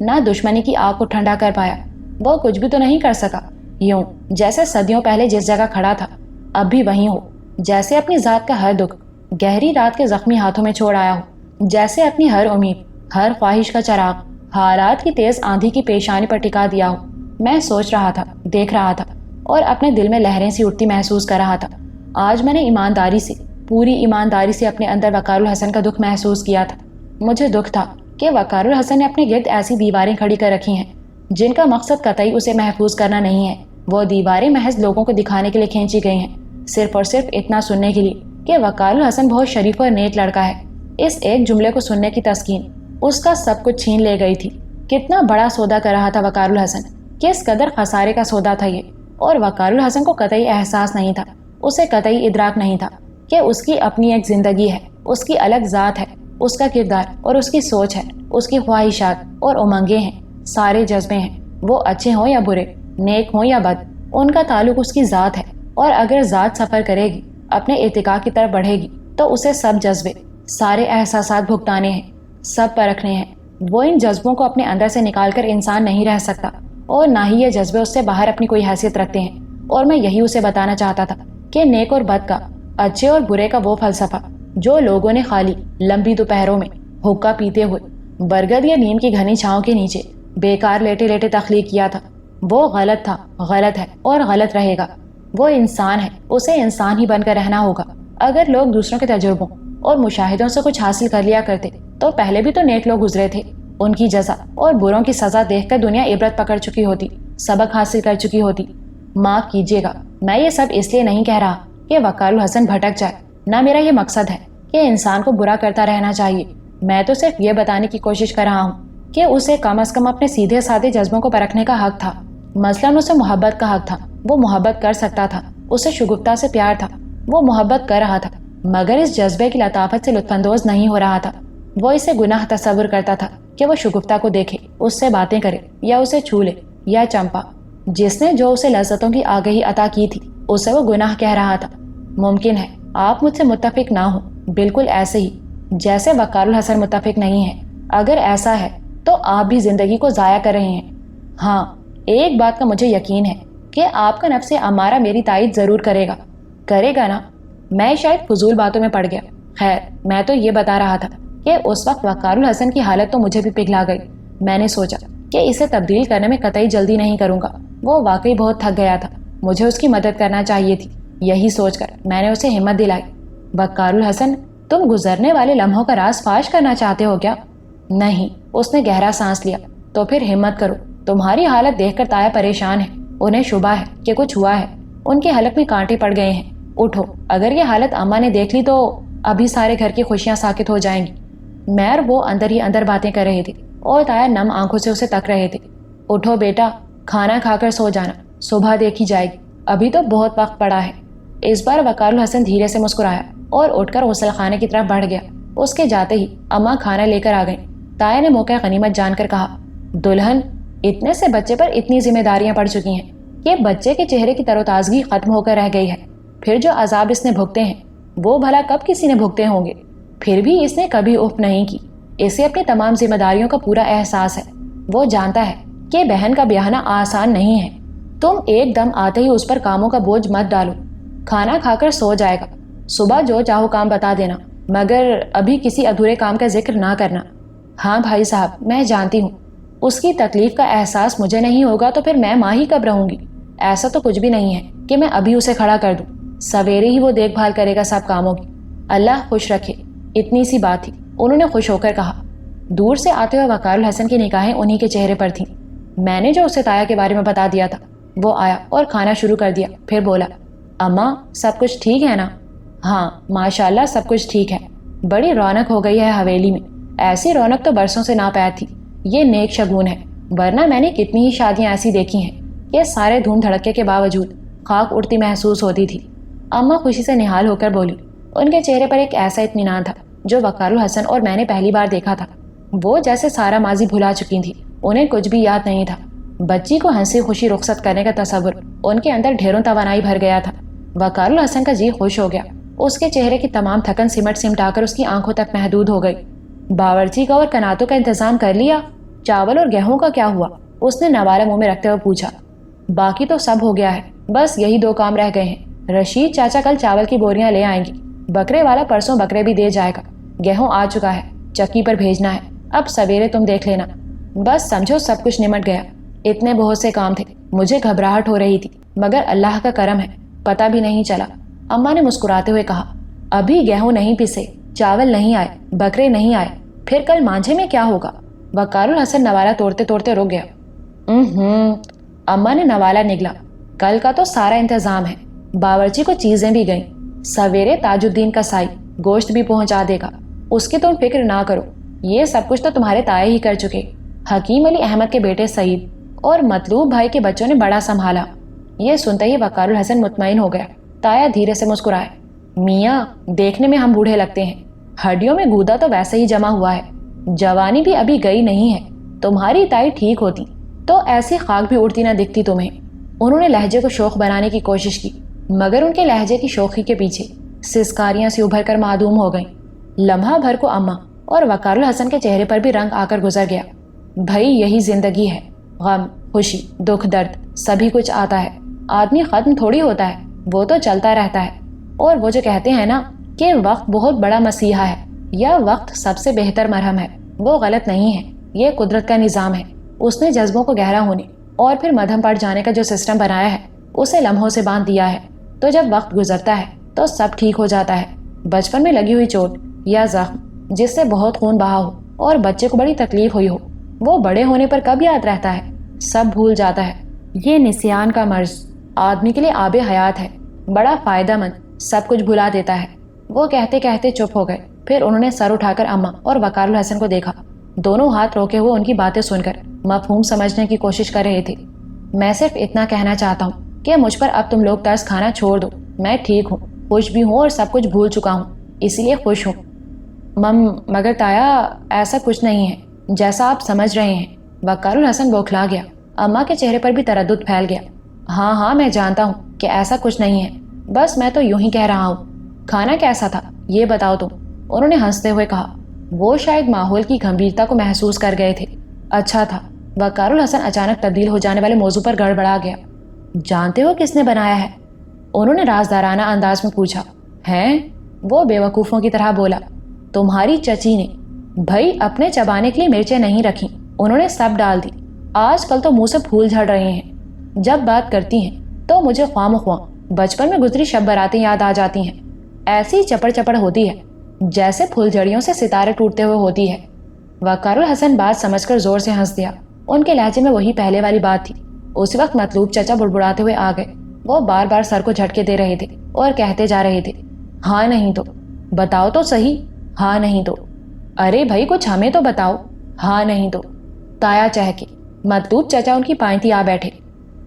نہ دشمنی کی آگ کو ٹھنڈا کر پایا۔ وہ کچھ بھی تو نہیں کر سکا، یوں جیسے صدیوں پہلے جس جگہ کھڑا تھا اب بھی وہیں ہو، جیسے اپنی ذات کا ہر دکھ گہری رات کے زخمی ہاتھوں میں چھوڑ آیا ہو، جیسے اپنی ہر امید، ہر خواہش کا چراغ حالات کی تیز آندھی کی پیشانی پر ٹکا دیا ہو۔ میں سوچ رہا تھا، دیکھ رہا تھا اور اپنے دل میں لہریں سی اٹھتی محسوس کر رہا تھا۔ آج میں نے ایمانداری سے، پوری ایمانداری سے اپنے اندر وقار الحسن کا دکھ محسوس کیا تھا۔ مجھے دکھ تھا کہ وقار الحسن نے اپنے گرد ایسی دیواریں کھڑی کر رکھی ہیں جن کا مقصد قطعی اسے محفوظ کرنا نہیں ہے۔ وہ دیواریں محض لوگوں کو دکھانے کے لیے کھینچی گئی ہیں، صرف اور صرف اتنا سننے کے لیے کہ وقار الحسن بہت شریف اور نیک لڑکا ہے۔ اس ایک جملے کو سننے کی تسکین اس کا سب کچھ چھین لے گئی تھی۔ کتنا بڑا سودا کر رہا تھا وقار الحسن، کس قدر خسارے کا سودا تھا یہ، اور وقار الحسن کو قطعی احساس نہیں تھا، اسے قطعی ادراک نہیں تھا کہ اس کی اپنی ایک زندگی ہے، اس کی الگ ذات ہے، اس کا کردار اور اس کی سوچ ہے، اس کی خواہشات اور امنگیں ہیں، سارے جذبے ہیں، وہ اچھے ہوں یا برے، نیک ہوں یا بد، ان کا تعلق اس کی ذات ہے۔ اور اگر ذات سفر کرے گی، اپنے ارتقاء کی طرف بڑھے گی، تو اسے سب جذبے، سارے احساسات بھگتانے ہیں، سب پرکھنے ہیں۔ وہ ان جذبوں کو اپنے اندر سے نکال کر انسان نہیں رہ سکتا، اور نہ ہی یہ جذبے اس سے باہر اپنی کوئی حیثیت رکھتے ہیں۔ اور میں یہی اسے بتانا چاہتا تھا کہ نیک اور بد کا، اچھے اور برے کا وہ فلسفہ جو لوگوں نے خالی لمبی دوپہروں میں حقہ پیتے ہوئے برگد یا نیم کی گھنی چھاؤں کے نیچے بیکار لیٹے لیٹے تخلیق کیا تھا، وہ غلط تھا، غلط ہے اور غلط رہے گا۔ وہ انسان ہے، اسے انسان ہی بن کر رہنا ہوگا۔ اگر لوگ دوسروں کے تجربوں اور مشاہدوں سے کچھ حاصل کر لیا کرتے تو پہلے بھی تو نیک لوگ گزرے تھے، ان کی جزا اور بروں کی سزا دیکھ کر دنیا عبرت پکڑ چکی ہوتی، سبق حاصل کر چکی ہوتی۔ معاف کیجیے گا، میں یہ سب اس لیے نہیں کہہ رہا کہ وقار الحسن بھٹک جائے، نہ میرا یہ مقصد ہے کہ انسان کو برا کرتا رہنا چاہیے۔ میں تو صرف یہ بتانے کی کوشش کر رہا ہوں کہ اسے کم از کم اپنے سیدھے سادے جذبوں کو پرکھنے کا حق تھا۔ مثلاً اسے محبت کا حق تھا، وہ محبت کر سکتا تھا، اسے شگفتہ سے پیار تھا، وہ محبت کر رہا تھا، مگر اس جذبے کی لطافت سے لطف اندوز نہیں ہو رہا تھا۔ وہ اسے گناہ تصور کرتا تھا کہ وہ شگفتہ کو دیکھے، اس سے باتیں کرے یا اسے چھو لے، یا چمپا جس نے جو اسے لذتوں کی آگہی عطا کی تھی اسے وہ گناہ کہہ رہا تھا۔ ممکن ہے آپ مجھ سے متفق نہ ہوں، بالکل ایسے ہی جیسے وقار الحسن متفق نہیں ہے۔ اگر ایسا ہے تو آپ بھی زندگی کو ضائع کر رہے ہیں۔ ہاں، ایک بات کا مجھے یقین ہے کہ آپ کا نفس امارہ میری تائید ضرور کرے گا نا۔ میں شاید فضول باتوں میں پڑ گیا۔ خیر، میں تو یہ بتا رہا تھا کہ اس وقت وقار الحسن کی حالت تو مجھے بھی پگھلا گئی۔ میں نے سوچا کہ اسے تبدیل کرنے میں قطعی جلدی نہیں کروں گا، وہ واقعی بہت تھک گیا تھا، مجھے اس کی مدد کرنا چاہیے تھی۔ یہی سوچ کر میں نے اسے ہمت دلائی۔ وقار الحسن، تم گزرنے والے لمحوں کا راز فاش کرنا چاہتے ہو کیا؟ نہیں، اس نے گہرا سانس لیا۔ تو پھر ہمت کرو، تمہاری حالت دیکھ کر تایا پریشان ہے، انہیں شبہ ہے کہ کچھ ہوا ہے، ان کے حلق میں کانٹے پڑ گئے ہیں۔ اٹھو، اگر یہ حالت اماں نے دیکھ لی تو ابھی سارے گھر کی خوشیاں ساکت ہو جائیں گی۔ میر وہ اندر ہی اندر باتیں کر رہے تھے اور تایا نم آنکھوں سے اسے تک رہے تھے۔ اٹھو بیٹا، کھانا کھا کر سو جانا، صبح دیکھی جائے گی، ابھی تو بہت وقت پڑا ہے۔ اس بار وقار الحسن دھیرے سے مسکرایا اور اٹھ کر غسل خانے کی طرف بڑھ گیا۔ اس کے جاتے ہی اماں کھانا لے کر آ گئیں۔ تایا نے موقع غنیمت جان کر کہا، دلہن، اتنے سے بچے پر اتنی ذمہ داریاں پڑ چکی ہیں کہ بچے کے چہرے کی تر و تازگی ختم ہو کر رہ گئی ہے۔ پھر جو عذاب اس نے بھگتے ہیں وہ بھلا کب کسی نے بھگتے ہوں گے؟ پھر بھی اس نے کبھی اف نہیں کی، اسے اپنی تمام ذمہ داریوں کا پورا احساس ہے۔ وہ جانتا ہے کہ بہن کا بیاہنا آسان نہیں ہے۔ تم ایک دم آتے ہی اس پر کاموں کا بوجھ مت ڈالو، کھانا کھا کر سو جائے گا، صبح جو چاہو کام بتا دینا، مگر ابھی کسی ادھورے کام کا ذکر نہ کرنا۔ ہاں بھائی صاحب، میں جانتی ہوں اس کی تکلیف کا احساس مجھے نہیں ہوگا تو پھر میں ماں ہی کب رہوں گی؟ ایسا تو کچھ بھی نہیں ہے کہ میں ابھی اسے کھڑا کر دوں، سویرے ہی وہ دیکھ بھال کرے گا سب کاموں کی۔ اللہ خوش رکھے، اتنی سی بات تھی، انہوں نے خوش ہو کر کہا۔ دور سے آتے ہوئے وقار الحسن کی نگاہیں انہی کے چہرے پر تھیں۔ میں نے جو اسے تایا کے بارے میں بتا دیا تھا، وہ آیا اور کھانا شروع کر دیا، پھر بولا، اماں سب کچھ ٹھیک ہے نا؟ ہاں ماشاءاللہ سب کچھ ٹھیک ہے، بڑی رونق ہو گئی ہے حویلی میں، ایسی رونق تو برسوں سے نہ پید تھی۔ یہ نیک شگون ہے، ورنہ میں نے کتنی ہی شادیاں ایسی دیکھی ہیں کہ سارے دھوم دھڑکے کے باوجود خاک اڑتی محسوس ہوتی تھی۔ اماں خوشی سے نہال ہو کر بولی۔ ان کے چہرے پر ایک ایسا اطمینان تھا جو وقار الحسن اور میں نے پہلی بار دیکھا تھا۔ وہ جیسے سارا ماضی بھلا چکی تھی، انہیں کچھ بھی یاد نہیں تھا۔ بچی کو ہنسی خوشی رخصت کرنے کا تصور ان کے اندر ڈھیروں توانائی بھر گیا تھا۔ وقار الحسن کا جی خوش ہو گیا، اس کے چہرے کی تمام تھکن سمٹ سمٹا کر اس کی آنکھوں تک محدود ہو گئی۔ باورچی کا اور کناتوں کا انتظام کر لیا؟ چاول اور گیہوں کا کیا ہوا؟ اس نے نوالہ منہ میں رکھتے ہوئے پوچھا۔ باقی تو سب ہو گیا ہے، بس یہی 2 کام رہ گئے ہیں۔ رشید چاچا کل چاول کی بوریاں لے آئیں گی، بکرے والا پرسوں بکرے بھی دے جائے گا، گیہوں آ چکا ہے، چکی پر بھیجنا ہے، اب سویرے تم دیکھ لینا۔ بس سمجھو سب کچھ نمٹ گیا۔ اتنے بہت سے کام تھے، مجھے گھبراہٹ ہو رہی تھی، مگر اللہ کا کرم ہے پتہ بھی نہیں چلا۔ اماں نے مسکراتے ہوئے کہا، ابھی گیہوں نہیں پسے، چاول نہیں آئے، بکرے نہیں آئے، پھر کل مانجھے میں کیا ہوگا؟ وقار الحسن نوالہ توڑتے توڑتے رک گیا۔ اماں نے نوالہ نگلا، کل کا تو سارا انتظام ہے، باورچی کو چیزیں بھی گئیں، سویرے تاج الدین کا سائی گوشت بھی پہنچا دے گا، اس کی تم فکر نہ کرو، یہ سب کچھ تو تمہارے تائے ہی کر چکے۔ حکیم علی احمد کے بیٹے سعید اور مطلوب بھائی کے بچوں نے بڑا سنبھالا۔ یہ سنتے ہی وقار الحسن مطمئن ہو گیا۔ تایا دھیرے سے مسکرائے، میاں دیکھنے میں ہم بوڑھے لگتے ہیں، ہڈیوں میں گودا تو ویسے ہی جمع ہوا ہے، جوانی بھی ابھی گئی نہیں ہے، تمہاری تائی ٹھیک ہوتی تو ایسی خاک بھی اڑتی نہ دکھتی تمہیں۔ انہوں نے لہجے کو شوخ بنانے کی کوشش کی، مگر ان کے لہجے کی شوخی کے پیچھے سسکاریاں سی ابھر کر معدوم ہو گئیں۔ لمحہ بھر کو اماں اور وقار الحسن کے چہرے پر بھی رنگ آ کر گزر گیا۔ بھائی یہی زندگی ہے، غم، خوشی، دکھ، درد، سبھی کچھ آتا ہے، آدمی ختم تھوڑی ہوتا ہے، وہ تو چلتا رہتا ہے۔ اور وہ جو کہتے ہیں نا کہ وقت بہت بڑا مسیحا ہے یا وقت سب سے بہتر مرہم ہے، وہ غلط نہیں ہے، یہ قدرت کا نظام ہے۔ اس نے جذبوں کو گہرا ہونے اور پھر مدھم پڑ جانے کا جو سسٹم بنایا ہے اسے لمحوں سے باندھ دیا ہے، تو جب وقت گزرتا ہے تو سب ٹھیک ہو جاتا ہے۔ بچپن میں لگی ہوئی چوٹ یا زخم جس سے بہت خون بہا ہو اور بچے کو بڑی تکلیف ہوئی ہو، وہ بڑے ہونے پر کب یاد رہتا ہے؟ سب بھول جاتا ہے۔ یہ نسیان کا مرض آدمی کے لیے آب حیات ہے، بڑا فائدہ مند، سب کچھ بھلا دیتا ہے۔ وہ کہتے کہتے چپ ہو گئے، پھر انہوں نے سر اٹھا کر اماں اور وقار الحسن کو دیکھا، دونوں ہاتھ روکے ہوئے ان کی باتیں سن کر مفہوم سمجھنے کی کوشش کر رہے تھے۔ میں صرف اتنا کہنا چاہتا ہوں کہ مجھ پر اب تم لوگ ترس کھانا چھوڑ دو، میں ٹھیک ہوں، خوش بھی ہوں اور سب کچھ بھول چکا ہوں، اس لیے خوش ہوں۔ مگر تایا ایسا کچھ نہیں ہے جیسا آپ سمجھ رہے ہیں۔ وقار الحسن بوکھلا گیا، اماں کے چہرے پر بھی تردد پھیل گیا۔ ہاں میں جانتا ہوں کہ ایسا کچھ نہیں ہے، بس میں تو یوں ہی کہہ رہا ہوں۔ کھانا کیسا تھا یہ بتاؤ تم، انہوں نے ہنستے ہوئے کہا۔ وہ شاید ماحول کی گمبھیرتا کو محسوس کر گئے تھے۔ اچھا تھا۔ وقار الحسن اچانک تبدیل ہو جانے والے موضوع پر گڑبڑا گیا۔ جانتے ہو کس نے بنایا ہے؟ انہوں نے رازدارانہ انداز میں پوچھا۔ ہیں؟ وہ بے وقوفوں کی طرح بولا، تمہاری چچی نے۔ بھائی اپنے چبانے کے لیے مرچیں نہیں رکھیں، انہوں نے سب ڈال دی۔ آج کل تو منہ سے پھول جھڑ رہے ہیں، جب بات کرتی ہیں تو مجھے خواہ مخواہ بچپن میں گزری شب براتیں یاد آ جاتی ہیں، ایسی چپڑ چپڑ ہوتی ہے جیسے پھول جھڑیوں سے ستارے ٹوٹتے ہوئے ہوتی ہے۔ وقار الحسن بات سمجھ کر زور سے ہنس دیا۔ ان کے لہجے میں وہی پہلے والی بات تھی۔ اس وقت مطلوب چچا بڑبڑاتے ہوئے آ گئے، وہ بار بار سر کو جھٹکے دے رہے تھے اور کہتے جا رہے تھے، ہاں نہیں تو بتاؤ تو صحیح، ہاں نہیں تو، ارے بھائی کچھ ہمیں تو بتاؤ، ہاں نہیں تو۔ تایا چہکے، مطلوب چچا ان کی پائنتی آ بیٹھے۔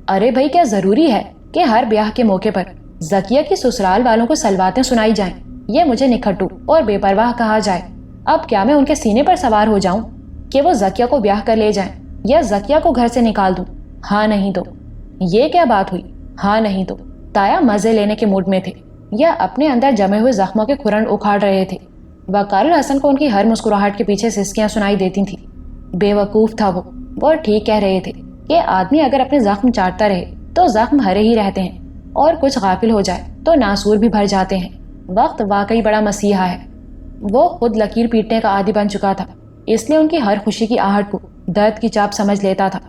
ارے بھائی کیا ضروری ہے کہ ہر بیاہ کے موقع پر زکیہ کی سسرال والوں کو سلواتیں سنائی جائیں، یہ مجھے نکھٹو اور بے پرواہ کہا جائے؟ اب کیا میں ان کے سینے پر سوار ہو جاؤں کہ وہ زکیہ کو بیاہ کر لے جائیں یا زکیہ کو گھر سے نکال دوں؟ ہاں نہیں تو۔ یہ کیا بات ہوئی؟ ہاں نہیں تو۔ تایا مزے لینے کے موڈ میں تھے یا اپنے اندر جمے ہوئے زخموں کے کھرن اکھاڑ رہے تھے۔ وقار الحسن کو ان کی ہر مسکراہٹ کے پیچھے سسکیاں سنائی دیتی تھیں۔ بے وقوف تھا وہ ٹھیک کہہ رہے تھے کہ آدمی اگر اپنے زخم چاٹتا رہے تو زخم ہرے ہی رہتے ہیں، اور کچھ غافل ہو جائے تو ناسور بھی بھر جاتے ہیں۔ وقت واقعی بڑا مسیحا ہے۔ وہ خود لکیر پیٹنے کا عادی بن چکا تھا، اس لیے ان کی ہر خوشی کی آہٹ کو درد کی چاپ سمجھ لیتا تھا۔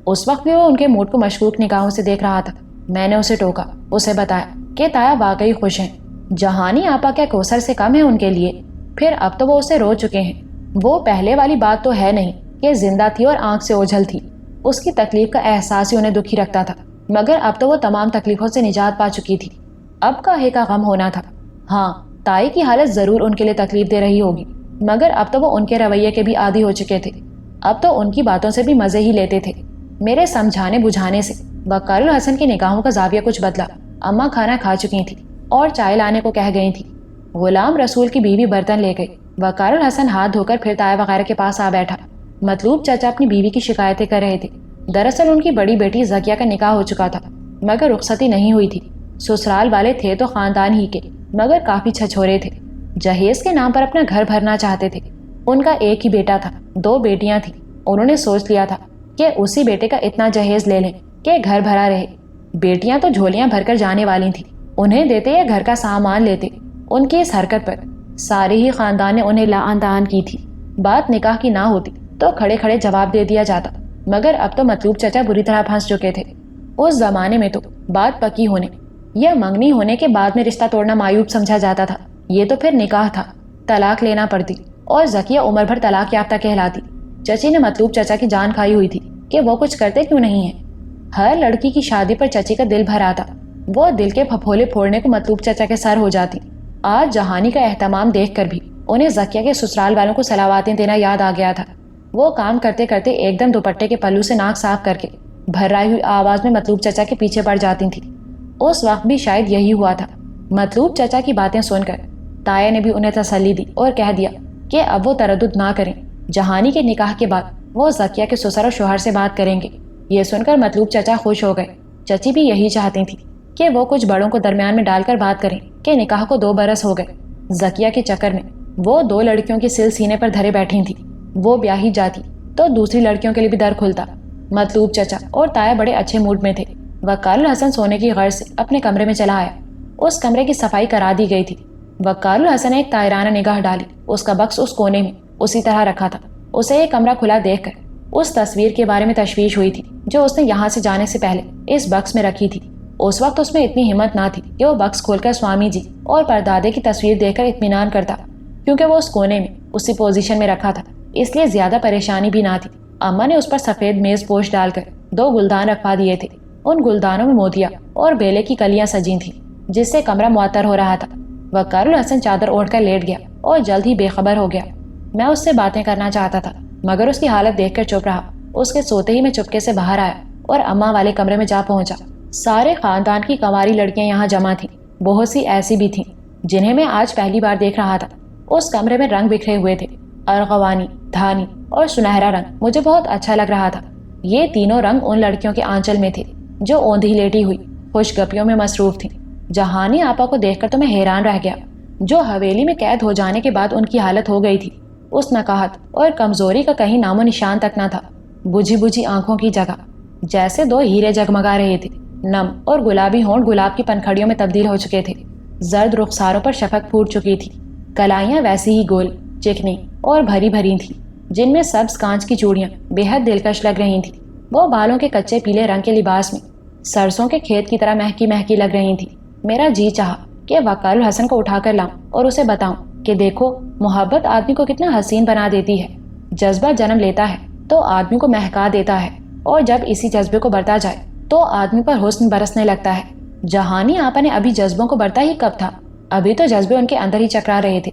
اس وقت بھی وہ ان کے موڈ کو مشکوک نگاہوں سے دیکھ رہا تھا۔ میں نے اسے ٹوکا، اسے بتایا کہ تایا واقعی خوش ہیں، جہانی آپا کیا کوثر سے کم ہے ان کے لیے؟ پھر اب تو وہ اسے رو چکے ہیں۔ وہ پہلے والی بات تو ہے نہیں کہ زندہ تھی اور آنکھ سے اوجھل تھی، اس کی تکلیف کا احساس ہی انہیں دکھی رکھتا تھا، مگر اب تو وہ تمام تکلیفوں سے نجات پا چکی تھی۔ اب کاہے کا غم ہونا تھا۔ ہاں تائی کی حالت ضرور ان کے لیے تکلیف دے رہی ہوگی، مگر اب تو وہ ان کے رویے کے بھی عادی ہو چکے تھے، اب تو ان کی باتوں سے بھی مزے ہی لیتے تھے۔ میرے سمجھانے بجھانے سے وقار الحسن کی نگاہوں کا زاویہ کچھ بدلا۔ اماں کھانا کھا چکی تھی اور چائے لانے کو کہہ گئی تھی۔ غلام رسول کی بیوی برتن لے گئی۔ وقار الحسن ہاتھ دھو کر پھر تایا وغیرہ کے پاس آ بیٹھا۔ مطلوب چچا اپنی بیوی کی شکایتیں کر رہے تھے۔ دراصل ان کی بڑی بیٹی زکیہ کا نکاح ہو چکا تھا، مگر رخصتی نہیں ہوئی تھی۔ سسرال والے تھے تو خاندان ہی کے، مگر کافی چھچھورے تھے، جہیز کے نام پر اپنا گھر بھرنا چاہتے تھے۔ ان کا ایک ہی بیٹا تھا، 2 بیٹیاں تھیں، انہوں نے سوچ لیا تھا کہ اسی بیٹے کا اتنا جہیز لے لیں کہ گھر بھرا رہے۔ بیٹیاں تو جھولیاں بھر کر جانے والی تھیں، انہیں دیتے یا گھر کا سامان لیتے۔ ان کی اس حرکت پر سارے ہی خاندان نے انہیں لعان طعان کی تھی۔ بات نکاح کی نہ ہوتی تو کھڑے کھڑے جواب دے دیا جاتا، مگر اب تو مطلوب چچا بری طرح پھنس چکے تھے۔ اس زمانے میں تو بات پکی ہونے یا منگنی ہونے کے بعد میں رشتہ توڑنا معیوب سمجھا جاتا تھا، یہ تو پھر نکاح تھا، طلاق لینا پڑتی اور ذکیہ عمر بھر طلاق یافتہ کہلاتی۔ چچی نے مطلوب چچا کی جان کھائی ہوئی تھی کہ وہ کچھ کرتے کیوں نہیں ہیں۔ ہر لڑکی کی شادی پر چچی کا دل بھر آتا، وہ دل کے پھپھولے پھوڑنے کو مطلوب چچا کے سر ہو جاتی۔ آج جہانی کا اہتمام دیکھ کر بھی انہیں ذکیہ کے سسرال والوں کو صلواتیں دینا یاد آ گیا تھا۔ وہ کام کرتے کرتے ایک دم دوپٹے کے پلو سے ناک صاف کر کے بھرائی ہوئی آواز میں مطلوب چچا کے پیچھے پڑ جاتی تھی۔ اس وقت بھی شاید یہی ہوا تھا۔ مطلوب چچا کی باتیں سن کر تایا نے بھی انہیں تسلی دی اور کہہ دیا کہ اب وہ تردد نہ کریں، جہانی کے نکاح کے بعد وہ ذکیہ کے سسر اور شوہر سے بات کریں گے۔ یہ سن کر مطلوب چچا خوش ہو گئے۔ چچی بھی یہی چاہتی تھی کہ وہ کچھ بڑوں کو درمیان میں ڈال کر بات کریں کہ نکاح کو 2 برس ہو گئے۔ ذکیہ کے چکر میں وہ 2 لڑکیوں کی سل سینے پر دھرے بیٹھی تھی، وہ بیاہی جاتی تو دوسری لڑکیوں کے لیے بھی در کھلتا۔ مطلوب چچا اور تایا بڑے اچھے موڈ میں تھے۔ وقار الحسن سونے کی غرض سے اپنے کمرے میں چلا آیا۔ اس کمرے کی صفائی کرا دی گئی تھی۔ وقار الحسن نے ایک طائرانہ نگاہ ڈالی، اس کا بکس اس کونے میں اسی طرح رکھا تھا۔ اسے یہ کمرہ کھلا دیکھ کر اس تصویر کے بارے میں تشویش ہوئی تھی جو اس نے یہاں سے جانے سے پہلے اس بکس میں رکھی تھی۔ اس وقت اس میں اتنی ہمت نہ تھی کہ وہ بکس کھول کر سوامی جی اور پردادے کی تصویر دیکھ کر اطمینان کرتا، کیونکہ وہ اس کونے میں اسی پوزیشن میں رکھا تھا، اس لیے زیادہ پریشانی بھی نہ تھی۔ اما نے اس پر سفید میز پوش ڈال کر 2 گلدان رکھوا دیے تھے۔ ان گلدانوں میں موتیا اور بیلے کی کلیاں سجی تھیں، جس سے کمرہ معطر ہو رہا تھا۔ وقار الحسن چادر اوڑھ کر لیٹ گیا اور جلد ہی بے خبر ہو گیا۔ میں اس سے باتیں کرنا چاہتا تھا، مگر اس کی حالت دیکھ کر چپ رہا۔ اس کے سوتے ہی میں چپکے سے باہر آیا اور اماں والے کمرے میں جا پہنچا۔ سارے خاندان کی کنواری لڑکیاں یہاں جمع تھیں، بہت سی ایسی بھی تھیں جنہیں میں آج پہلی بار دیکھ رہا تھا۔ اس کمرے میں رنگ بکھرے ہوئے تھے، ارغوانی، دھانی اور سنہرا رنگ مجھے بہت اچھا لگ رہا تھا۔ یہ تینوں رنگ ان لڑکیوں کے آنچل میں تھے جو اوندھی لیٹی ہوئی خوش گپیوں میں مصروف تھیں۔ جہانی آپا کو دیکھ کر تو میں حیران رہ گیا، جو حویلی میں قید ہو جانے کے بعد ان کی حالت ہو گئی تھی۔ اس نکاہت اور کمزوری کا کہیں نام و نشان تک نہ تھا۔ بجھی بجھی آنکھوں کی جگہ جیسے 2 ہیرے جگمگا رہے تھے۔ نم اور گلابی ہونٹ گلاب کی پنکھڑیوں میں تبدیل ہو چکے تھے، زرد رخساروں پر شفق پھوٹ چکی تھی۔ کلائیاں ویسی ہی گول، چکنی اور بھری بھری تھیں، جن میں سبز کانچ کی چوڑیاں بے حد دلکش لگ رہی تھیں۔ وہ بالوں کے کچے پیلے رنگ کے لباس میں سرسوں کے کھیت کی طرح مہکی مہکی لگ رہی تھیں۔ میرا جی چاہا کہ وقار الحسن کو اٹھا کر لاؤں اور اسے بتاؤں کہ دیکھو، محبت آدمی کو کتنا حسین بنا دیتی ہے۔ جذبہ جنم لیتا ہے تو آدمی کو مہکا دیتا ہے، اور جب اسی جذبے کو برتا جائے تو آدمی پر حسن برسنے لگتا ہے۔ جہانی آپا نے ابھی جذبوں کو برتا ہی کب تھا، ابھی تو جذبے ان کے اندر ہی چکرا رہے تھے،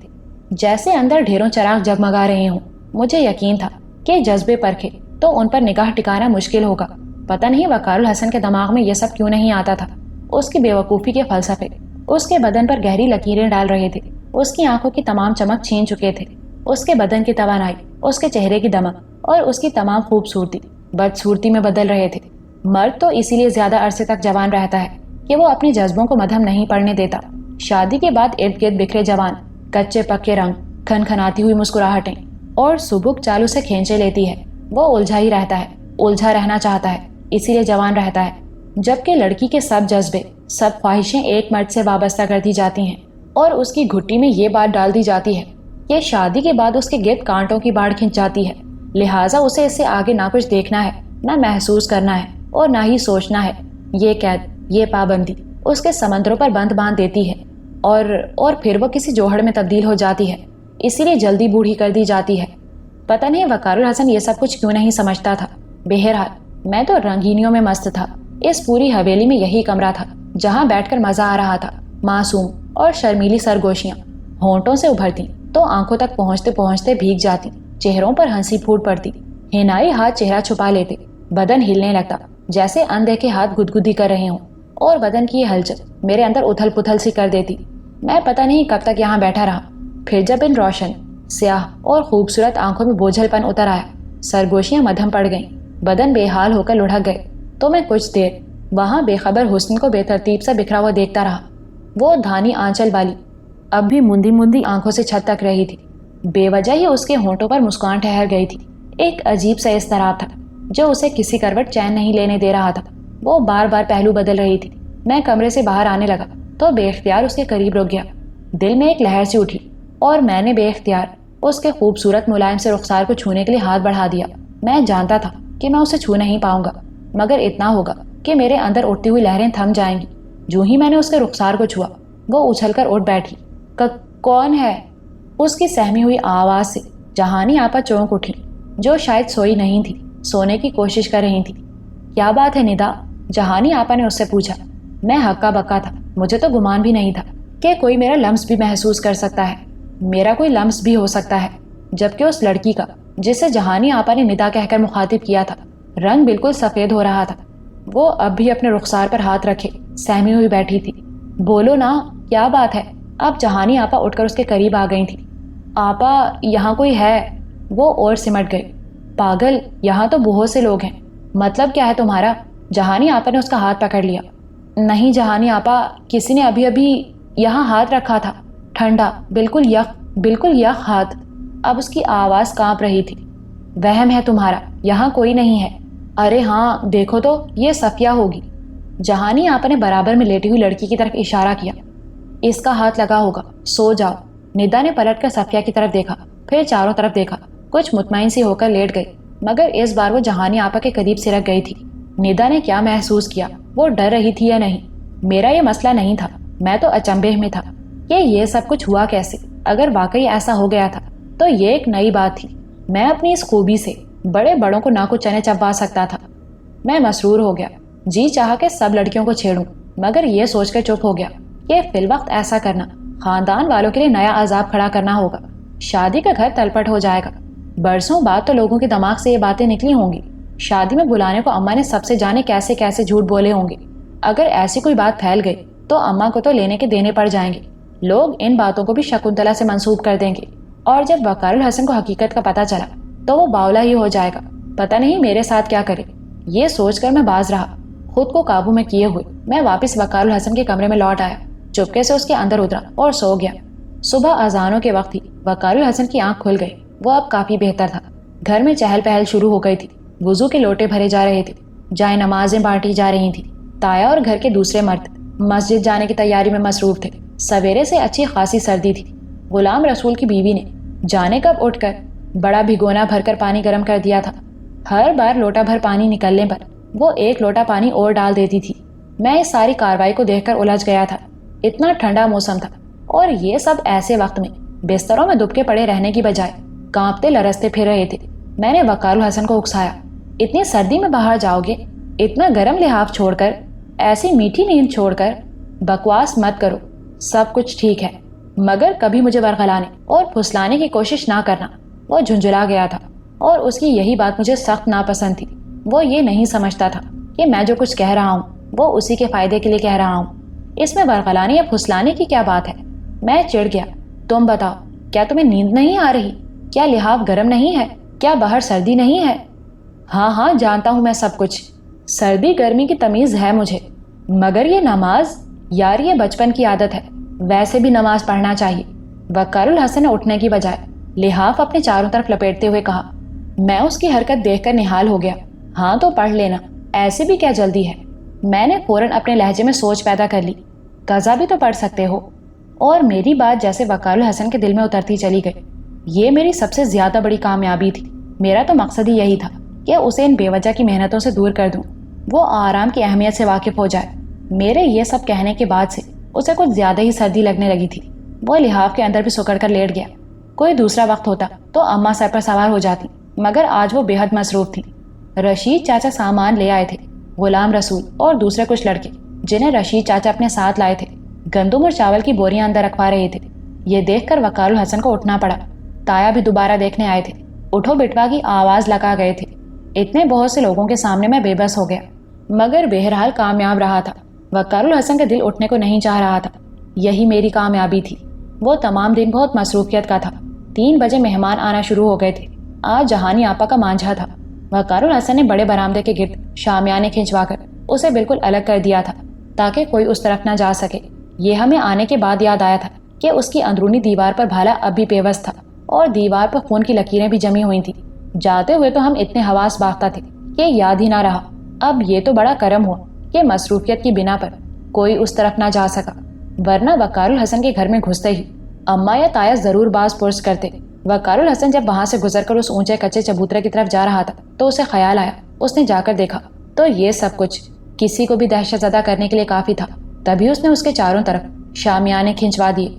جیسے اندر ڈھیروں چراغ جگمگا رہے ہوں۔ مجھے یقین تھا کہ جذبے پرکھے تو ان پر نگاہ ٹکانا مشکل ہوگا۔ پتہ نہیں وقار الحسن کے دماغ میں یہ سب کیوں نہیں آتا تھا۔ اس کی بے وقوفی کے فلسفے اس کے بدن پر گہری لکیریں ڈال رہے تھے۔ اس کی آنکھوں کی تمام چمک چھین چکے تھے۔ اس کے بدن کی توانائی، اس کے چہرے کی دمک اور اس کی تمام خوبصورتی بدصورتی میں بدل رہے تھے۔ مرد تو اسی لیے زیادہ عرصے تک جوان رہتا ہے کہ وہ اپنے جذبوں کو مدھم نہیں پڑنے دیتا۔ شادی کے بعد ارد گرد بکھرے جوان، کچے پکے رنگ، کھن کھناتی ہوئی مسکراہٹیں اور سبک چالوں سے کھینچے لیتی ہے۔ وہ الجھا ہی رہتا ہے، الجھا رہنا چاہتا ہے، اسی لیے جوان رہتا ہے۔ جبکہ لڑکی کے سب جذبے، سب خواہشیں ایک مرد سے وابستہ کر دی جاتی ہیں، اور اس کی گھٹی میں یہ بات ڈال دی جاتی ہے کہ شادی کے بعد اس کے گرد کانٹوں کی باڑ کھنچ جاتی ہے، لہٰذا اسے اس سے آگے نہ کچھ دیکھنا ہے، نہ محسوس کرنا ہے اور نہ ہی سوچنا ہے۔ یہ قید، یہ پابندی اس کے سمندروں پر بند باندھ دیتی ہے، اور پھر وہ کسی جوہڑ میں تبدیل ہو جاتی ہے، اسی لیے جلدی بوڑھی کر دی جاتی ہے۔ پتہ نہیں وقار الحسن یہ سب کچھ کیوں نہیں سمجھتا تھا۔ بہرحال میں تو رنگینیوں میں مست تھا۔ اس پوری حویلی میں یہی کمرہ تھا جہاں بیٹھ کر مزہ آ رہا تھا۔ معصوم اور شرمیلی سرگوشیاں ہونٹوں سے ابھرتی تو آنکھوں تک پہنچتے پہنچتے بھیگ جاتی، چہروں پر ہنسی پھوٹ پڑتی، ہنائی ہاتھ چہرہ چھپا لیتے، بدن ہلنے لگتا جیسے اندیکھے ہاتھ گدگدی کر رہے ہوں، اور بدن کی یہ ہلچل میرے اندر اتھل پتھل سی کر دیتی۔ میں پتہ نہیں کب تک یہاں بیٹھا رہا، پھر جب ان روشن، سیاہ اور خوبصورت آنکھوں میں بوجھل پن اتر آیا، سرگوشیاں مدھم پڑ گئیں، بدن بے حال ہو کر لڑھک گئے، تو میں کچھ دیر وہاں بے خبر حسن کو بے ترتیب سے بکھرا ہوا دیکھتا رہا۔ وہ دھانی آنچل والی اب بھی مندی مندی آنکھوں سے چھت تک رہی تھی، بے وجہ ہی اس کے ہونٹوں پر مسکان ٹھہر گئی تھی۔ ایک عجیب سا اضطراب تھا جو اسے کسی کروٹ چین نہیں لینے دے رہا تھا۔ وہ بار بار پہلو بدل رہی تھی۔ میں کمرے سے باہر آنے لگا تو بے اختیار اس کے قریب رک گیا۔ دل میں ایک لہر سی اٹھی اور میں نے بے اختیار اس کے خوبصورت ملائم سے رخسار کو چھونے کے لیے ہاتھ بڑھا دیا۔ میں جانتا تھا کہ میں اسے چھو نہیں پاؤں گا، مگر اتنا ہوگا کہ میرے اندر اٹھتی ہوئی لہریں تھم جائیں گی۔ جو ہی میں نے اس کے رخسار کو چھوا، وہ اچھل کر اٹھ بیٹھی۔ کون ہے؟ اس کی سہمی ہوئی آواز سے جہانی آپا چونک اٹھی، جو شاید سوئی نہیں تھی، سونے کی کوشش کر رہی تھی۔ کیا بات ہے ندا؟ جہانی آپا نے اس سے پوچھا۔ میں ہکا بکا تھا۔ مجھے تو گمان بھی نہیں تھا کہ کوئی میرا لمس بھی محسوس کر سکتا ہے، میرا کوئی لمس بھی ہو سکتا ہے، جبکہ اس لڑکی کا جسے جہانی آپا نے ندا کہہ کر مخاطب کیا تھا رنگ بالکل سفید ہو رہا تھا۔ وہ اب بھی اپنے رخسار پر ہاتھ رکھے سہمی ہوئی بیٹھی تھی۔ بولو نا، کیا بات ہے؟ اب جہانی آپا اٹھ کر اس کے قریب آ گئی تھی۔ آپا، یہاں کوئی ہے؟ وہ اور سمٹ گئے۔ پاگل، یہاں تو بہت سے لوگ ہیں، مطلب کیا ہے تمہارا؟ جہانی آپا نے اس کا ہاتھ پکڑ لیا۔ نہیں جہانی آپا، کسی نے ابھی یہاں ہاتھ رکھا تھا، ٹھنڈا، بالکل یخ ہاتھ۔ اب اس کی آواز کانپ رہی تھی۔ وہم ہے تمہارا، یہاں کوئی نہیں ہے۔ ارے ہاں، دیکھو تو، یہ صفیہ ہوگی۔ جہانی آپا نے برابر میں لیٹی ہوئی لڑکی کی طرف اشارہ کیا۔ اس کا ہاتھ لگا ہوگا، سو جاؤ۔ ندا نے پلٹ کر صفیہ کی طرف دیکھا، پھر چاروں طرف دیکھا، کچھ مطمئن سی ہو کر لیٹ گئی، مگر اس بار وہ جہانی آپا کے قریب سرک گئی تھی۔ ندا نے کیا محسوس کیا؟ وہ ڈر رہی تھی یا نہیں؟ میرا یہ مسئلہ نہیں تھا، میں تو اچنبھے میں تھا کہ یہ سب کچھ ہوا کیسے۔ اگر واقعی ایسا ہو گیا تھا تو یہ ایک نئی بات تھی۔ میں اپنی اس خوبی سے بڑے بڑوں کو نہ کچھ چنے چبا سکتا تھا۔ میں مسرور ہو گیا، جی چاہا کہ سب لڑکیوں کو چھیڑوں، مگر یہ سوچ کر چپ ہو گیا کہ فی الوقت ایسا کرنا خاندان والوں کے لیے نیا عذاب کھڑا کرنا ہوگا۔ شادی کا گھر تلپٹ ہو جائے گا۔ برسوں بعد تو لوگوں کے دماغ سے یہ باتیں نکلی ہوں گی۔ شادی میں بلانے کو اماں نے سب سے جانے کیسے کیسے جھوٹ بولے ہوں گے۔ اگر ایسی کوئی بات پھیل گئی تو اماں کو تو لینے کے دینے پڑ جائیں گے۔ لوگ ان باتوں کو بھی شکنتلا سے منسوب کر دیں گے، اور جب وقار الحسن کو حقیقت کا پتہ چلا تو وہ باولا ہی ہو جائے گا۔ پتہ نہیں میرے ساتھ کیا کرے۔ یہ سوچ کر میں باز رہا۔ خود کو قابو میں کیے ہوئے میں واپس وقار الحسن کے کمرے میں لوٹ آیا، چپکے سے اس کے اندر اترا اور سو گیا۔ صبح اذانوں کے وقت ہی وقار الحسن کی آنکھ کھل گئی۔ وہ اب کافی بہتر تھا۔ گھر میں چہل پہل شروع ہو گئی تھی۔ وضو کے لوٹے بھرے جا رہے تھے، جائے نمازیں بانٹی جا رہی تھیں۔ تایا اور گھر کے دوسرے مرد مسجد جانے کی تیاری میں مصروف تھے۔ سویرے سے اچھی خاصی سردی تھی۔ غلام رسول کی بیوی نے جانے کب اٹھ کر بڑا بھگونا بھر کر پانی گرم کر دیا تھا۔ ہر بار لوٹا بھر پانی نکلنے پر وہ ایک لوٹا پانی اور ڈال دیتی تھی۔ میں اس ساری کاروائی کو دیکھ کر الجھ گیا تھا۔ اتنا ٹھنڈا موسم تھا اور یہ سب ایسے وقت میں بستروں میں دبکے پڑے رہنے کی بجائے کانپتے لرزتے پھر رہے تھے۔ میں نے وقار الحسن کو اکسایا، اتنی سردی میں باہر جاؤ گے؟ اتنا گرم لحاف چھوڑ کر، ایسی میٹھی نیند چھوڑ کر؟ بکواس مت کرو، سب کچھ ٹھیک ہے، مگر کبھی مجھے ورغلانے اور پھسلانے کی کوشش نہ کرنا۔ وہ جھنجھلا گیا تھا اور اس کی یہی بات مجھے سخت ناپسند تھی۔ وہ یہ نہیں سمجھتا تھا کہ میں جو کچھ کہہ رہا ہوں وہ اسی کے فائدے کے لیے کہہ رہا ہوں۔ اس میں ورغلانے یا پھسلانے کی کیا بات ہے؟ میں چڑ گیا۔ تم بتاؤ، کیا تمہیں نیند نہیں آ رہی؟ کیا لحاف گرم نہیں ہے؟ کیا باہر سردی نہیں ہے؟ ہاں جانتا ہوں میں سب کچھ، سردی گرمی کی تمیز ہے مجھے، مگر یہ نماز، یار یہ بچپن کی عادت ہے، ویسے بھی نماز پڑھنا چاہیے۔ وقار الحسن نے اٹھنے کی بجائے لحاف اپنے چاروں طرف لپیٹتے ہوئے کہا۔ میں اس کی حرکت دیکھ کر نہال ہو گیا۔ ہاں تو پڑھ لینا، ایسے بھی کیا جلدی ہے؟ میں نے فوراً اپنے لہجے میں سوچ پیدا کر لی، قضا بھی تو پڑھ سکتے ہو۔ اور میری بات جیسے وقار الحسن کے دل میں اترتی چلی گئی۔ یہ میری سب سے زیادہ بڑی کامیابی تھی۔ میرا تو مقصد ہی یہی تھا کہ اسے ان بے وجہ کی محنتوں سے دور کر دوں، وہ آرام کی اہمیت سے واقف ہو جائے۔ میرے یہ سب کہنے کے بعد سے اسے کچھ زیادہ ہی سردی لگنے لگی تھی۔ وہ لحاف کے اندر بھی سکڑ کر لیٹ گیا۔ کوئی دوسرا وقت ہوتا تو اماں سر پر سوار ہو جاتی، مگر آج وہ بے حد مصروف تھی۔ رشید چاچا سامان لے آئے تھے۔ غلام رسول اور دوسرے کچھ لڑکے جنہیں رشید چاچا اپنے ساتھ لائے تھے گندم اور چاول کی بوریاں اندر رکھوا رہے تھے۔ یہ دیکھ کر وقار الحسن کو اٹھنا پڑا۔ تایا بھی دوبارہ دیکھنے آئے تھے۔ اٹھو بٹوا کی آواز لگا گئے تھے۔ اتنے بہت سے لوگوں کے سامنے میں بے بس ہو گیا، مگر بہرحال کامیاب رہا تھا۔ وقار الحسن کا دل اٹھنے کو نہیں چاہ رہا تھا۔ یہی میری کامیابی تھی۔ وہ تمام دن بہت مصروفیت کا تھا۔ 3 بجے مہمان آنا شروع ہو گئے تھے۔ آج جہانی آپا کا مانجھا تھا۔ وقار الحسن نے بڑے برآمدے کے گرد شامیانے کھنچوا کر اسے بالکل الگ کر دیا تھا تاکہ کوئی اس طرف نہ جا سکے۔ یہ ہمیں آنے کے بعد یاد آیا تھا کہ اس کی اندرونی دیوار پر بھالا اب بھی پیوست تھا اور دیوار پر خون کی لکیریں بھی جمی ہوئی تھیں۔ جاتے ہوئے تو ہم اتنے حواس باختہ تھے کہ یاد ہی نہ رہا. اب یہ تو بڑا کرم ہوا کہ مصروفیت کی بنا پر کوئی اس طرف نہ جا سکا، ورنہ وقار الحسن کے گھر میں گھستے ہی اماں یا تایا ضرور باز پرس کرتے. وقار الحسن جب وہاں سے گزر کر اس اونچے کچے چبوترے کی طرف جا رہا تھا تو اسے خیال آیا. اس نے جا کر دیکھا تو یہ سب کچھ کسی کو بھی دہشت زدہ کرنے کے لیے کافی تھا. تبھی اس نے اس کے چاروں طرف شامیانے کھنچوا دیے.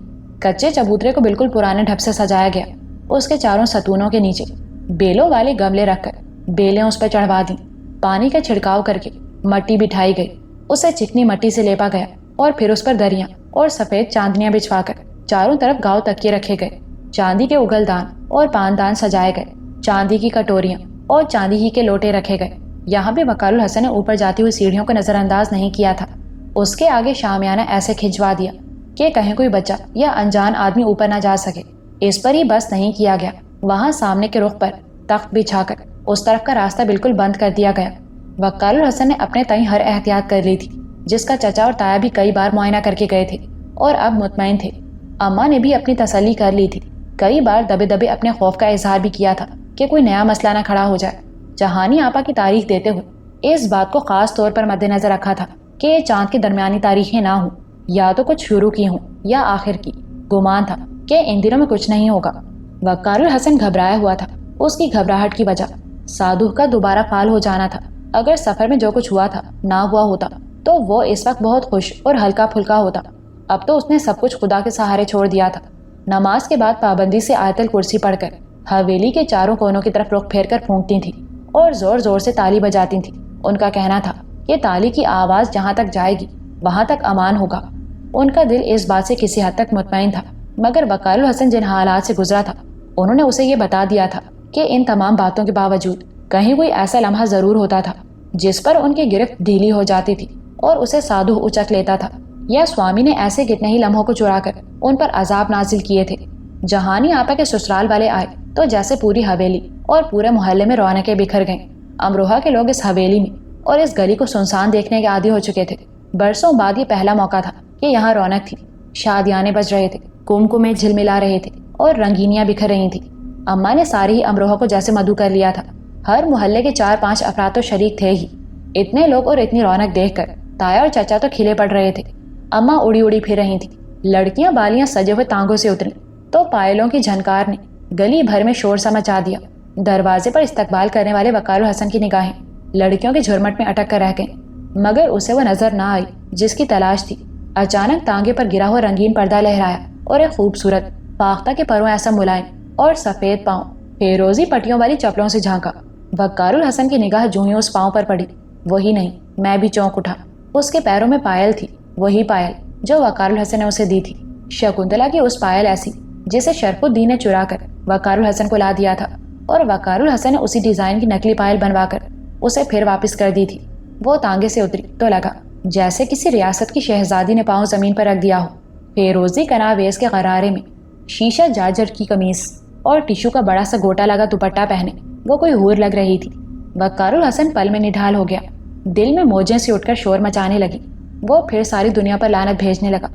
کچے چبوترے کو بالکل پرانے ڈھب سے سجایا گیا. اس کے چاروں ستونوں کے نیچے بیلوں والے گملے رکھ کر بیلیں اس پر چڑھوا دیں. پانی کا چھڑکاؤ کر کے مٹی بٹھائی گئی. اسے چکنی مٹی سے لیپا گیا اور پھر اس پر دریاں اور سفید چاندنیاں بچھوا کر چاروں طرف گاؤ تکیے رکھے گئے. چاندی کے اگل دان اور پان دان سجائے گئے. چاندی کی کٹوریاں اور چاندی ہی کے لوٹے رکھے گئے. یہاں بھی وقار الحسن نے اوپر جاتی ہوئی سیڑھیوں کو نظر انداز نہیں کیا تھا. اس کے آگے شامیانہ ایسے کھنچوا دیا کہ کہیں کوئی بچہ یا انجان آدمی اوپر نہ جا سکے. اس پر ہی بس نہیں کیا گیا، وہاں سامنے کے رخ پر تخت بچھا کر اس طرف کا راستہ بالکل بند کر دیا گیا. وقار الحسن نے اپنے تئیں ہر احتیاط کر لی تھی، جس کا چچا اور تایا بھی کئی بار معائنہ کر کے گئے تھے اور اب مطمئن تھے. اماں نے بھی اپنی تسلی کر لی تھی. کئی بار دبے دبے اپنے خوف کا اظہار بھی کیا تھا کہ کوئی نیا مسئلہ نہ کھڑا ہو جائے. جہانی آپا کی تاریخ دیتے ہوئے اس بات کو خاص طور پر مد نظر رکھا تھا کہ یہ چاند کی درمیانی تاریخیں نہ ہوں، یا تو کچھ شروع کی ہوں یا آخر کی. گمان تھا کہ ان دنوں میں کچھ نہیں ہوگا. وقار الحسن گھبرایا ہوا تھا. اس کی گھبراہٹ کی وجہ سادھو کا دوبارہ فعال ہو جانا تھا. اگر سفر میں جو کچھ ہوا تھا نہ ہوا ہوتا تو وہ اس وقت بہت خوش اور ہلکا پھلکا ہوتا. اب تو اس نے سب کچھ خدا کے سہارے چھوڑ دیا تھا. نماز کے بعد پابندی سے آیت الکرسی پڑھ کر حویلی کے چاروں کونوں کی طرف رخ پھیر کر پھونکتی تھی اور زور زور سے تالی بجاتی تھی. ان کا کہنا تھا کہ تالی کی آواز جہاں تک جائے گی وہاں تک امان ہوگا. ان کا دل اس بات سے کسی حد تک مطمئن تھا، مگر وقار الحسن جن حالات سے گزرا تھا انہوں نے اسے یہ بتا دیا تھا کہ ان تمام باتوں کے باوجود کہیں کوئی ایسا لمحہ ضرور ہوتا تھا جس پر ان کی گرفت ڈھیلی ہو جاتی تھی اور اسے سادھو اچک لیتا تھا، یا سوامی نے ایسے کتنے ہی لمحوں کو چرا کر ان پر عذاب نازل کیے تھے. جہانی آپا کے سسرال والے آئے تو جیسے پوری حویلی اور پورے محلے میں رونقیں بکھر گئیں. امروہہ کے لوگ اس حویلی میں اور اس گلی کو سنسان دیکھنے کے عادی ہو چکے تھے. برسوں بعد یہ پہلا موقع تھا کہ یہاں رونق تھی. شادیانے بج رہے تھے، کمکمیں جھلملا رہے تھے اور رنگینیاں بکھر رہی تھیں. اماں نے ساری ہی امروہہ کو جیسے مدعو کر لیا تھا. ہر محلے کے 4-5 افراد تو شریک تھے ہی. اتنے لوگ اور اتنی رونق دیکھ کر تایا اور چچا تو کھلے پڑ رہے تھے. اماں اڑی اڑی پھر رہی تھی. لڑکیاں بالیاں سجے ہوئے تانگوں سے اتری تو پائلوں کی جھنکار نے گلی بھر میں شور سا مچا دیا. دروازے پر استقبال کرنے والے وقار الحسن کی نگاہیں لڑکیوں کے جھرمٹ میں اٹک کر رہ گئیں، مگر اسے وہ نظر نہ آئی جس کی تلاش تھی. اچانک تانگے پر گرا ہوا رنگین پردہ لہرایا اور ایک خوبصورت فاختہ کے پروں ایسا ملائم اور سفید پاؤں فیروزی پٹیوں والی چپلوں سے جھانکا. وقار الحسن کی نگاہ جو ہی اس پاؤں پر پڑی، وہی نہیں میں بھی چونک اٹھا. اس کے پیروں میں پائل تھی، وہی پائل جو وقار الحسن نے اسے دی تھی. شکنتلا کی اس پائل ایسی جسے شرف الدین نے چرا کر وقار الحسن کو لا دیا تھا، اور وقار الحسن نے اسی ڈیزائن کی نکلی پائل بنوا کر اسے پھر واپس کر دی تھی. وہ تانگے سے اتری تو لگا جیسے کسی ریاست کی شہزادی نے پاؤں زمین پر رکھ دیا ہو. فیروزی کناویز کے غرارے میں شیشہ جارجر کی قمیص اور ٹیشو کا بڑا سا گوٹا لگا دوپٹہ پہنے وہ کوئی حور لگ رہی تھی. وقار الحسن پل میں نڈھال ہو گیا. دل میں موجیں سے اٹھ کر شور مچانے لگی. وہ پھر ساری دنیا پر لعنت بھیجنے لگا.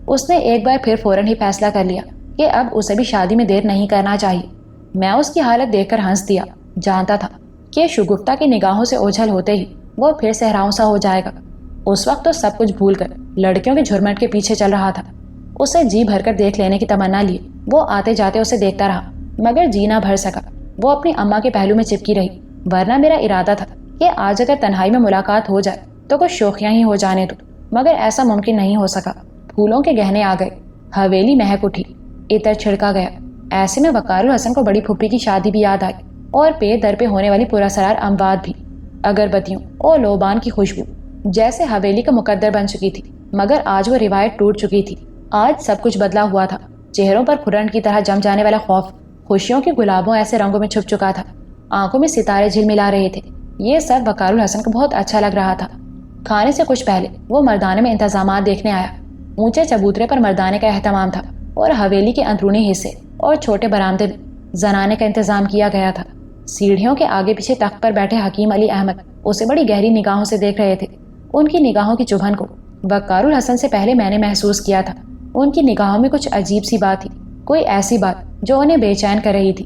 اس نے ایک بار پھر فوراً ہی فیصلہ کر لیا کہ اب اسے بھی شادی میں دیر نہیں کرنا چاہیے. میں اس کی حالت دیکھ کر ہنس دیا. جانتا تھا کہ شگفتہ کی نگاہوں سے اوجھل ہوتے ہی وہ پھر صحراؤں سا ہو جائے گا. اس وقت تو سب کچھ بھول کر لڑکیوں کے جھرمٹ کے پیچھے چل رہا تھا. اسے جی بھر کر دیکھ لینے کی تمنا لیے وہ آتے جاتے اسے دیکھتا رہا، مگر جی نہ بھر سکا. وہ اپنی اماں کے پہلو میں چپکی رہی. ورنہ میرا ارادہ تھا کہ آج اگر تنہائی میں ملاقات ہو جائے تو کچھ شوخیاں ہی ہو جانے دو، مگر ایسا ممکن نہیں ہو سکا. پھولوں کے گہنے آ گئے، حویلی مہک اٹھی، عطر چھڑکا گیا. ایسے میں وقار الحسن کو بڑی پھپھی کی شادی بھی یاد آئی اور پے در پہ ہونے والی پراسرار اموات بھی. اگربتیوں اور لوبان کی خوشبو جیسے حویلی کا مقدر بن چکی تھی، مگر آج وہ روایت ٹوٹ چکی تھی. آج سب کچھ بدلا ہوا تھا. چہروں پر کرنٹ کی طرح جم جانے والا خوف خوشیوں کے گلابوں ایسے رنگوں میں چھپ چکا تھا. آنکھوں میں ستارے جھلملا رہے تھے. یہ سب وقار الحسن کو بہت اچھا لگ رہا تھا. کھانے سے کچھ پہلے وہ مردانے میں انتظامات دیکھنے آیا. اونچے چبوترے پر مردانے کا اہتمام تھا اور حویلی کے اندرونی حصے اور چھوٹے برآمدے میں زنانے کا انتظام کیا گیا تھا. سیڑھیوں کے آگے پیچھے تخت پر بیٹھے حکیم علی احمد اسے بڑی گہری نگاہوں سے دیکھ رہے تھے. ان کی نگاہوں کی چبھن کو وقار الحسن سے پہلے میں نے محسوس کیا تھا. ان کی نگاہوں میں کچھ عجیب سی بات تھی، کوئی ایسی بات جو انہیں بے چین کر رہی تھی.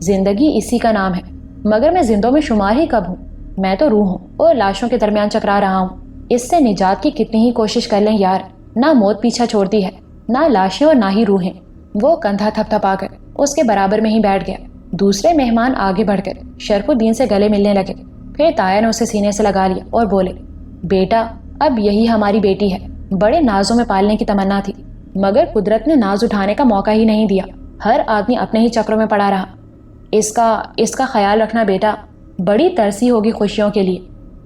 زندگی اسی کا نام ہے، مگر میں زندوں میں شمار ہی کب ہوں؟ میں تو روح ہوں اور لاشوں کے درمیان چکرا رہا ہوں۔ اس سے نجات کی کتنی ہی کوشش کر لیں یار، نہ موت پیچھا چھوڑتی ہے، نہ لاشیں اور نہ ہی روحیں۔ وہ کندھا تھپ تھپا کر اس کے برابر میں ہی بیٹھ گیا۔ دوسرے مہمان آگے بڑھ کر شرف الدین سے گلے ملنے لگے۔ پھر تایا نے اسے سینے سے لگا لیا اور بولے، بیٹا اب یہی ہماری بیٹی ہے۔ بڑے نازوں میں پالنے کی تمنا تھی، مگر قدرت نے ناز اٹھانے کا موقع ہی نہیں دیا۔ ہر آدمی اپنے ہی چکروں میں پڑا رہا۔ اس کا خیال رکھنا بیٹا، بڑی ترسی ہوگی خوشیوں کے لیے،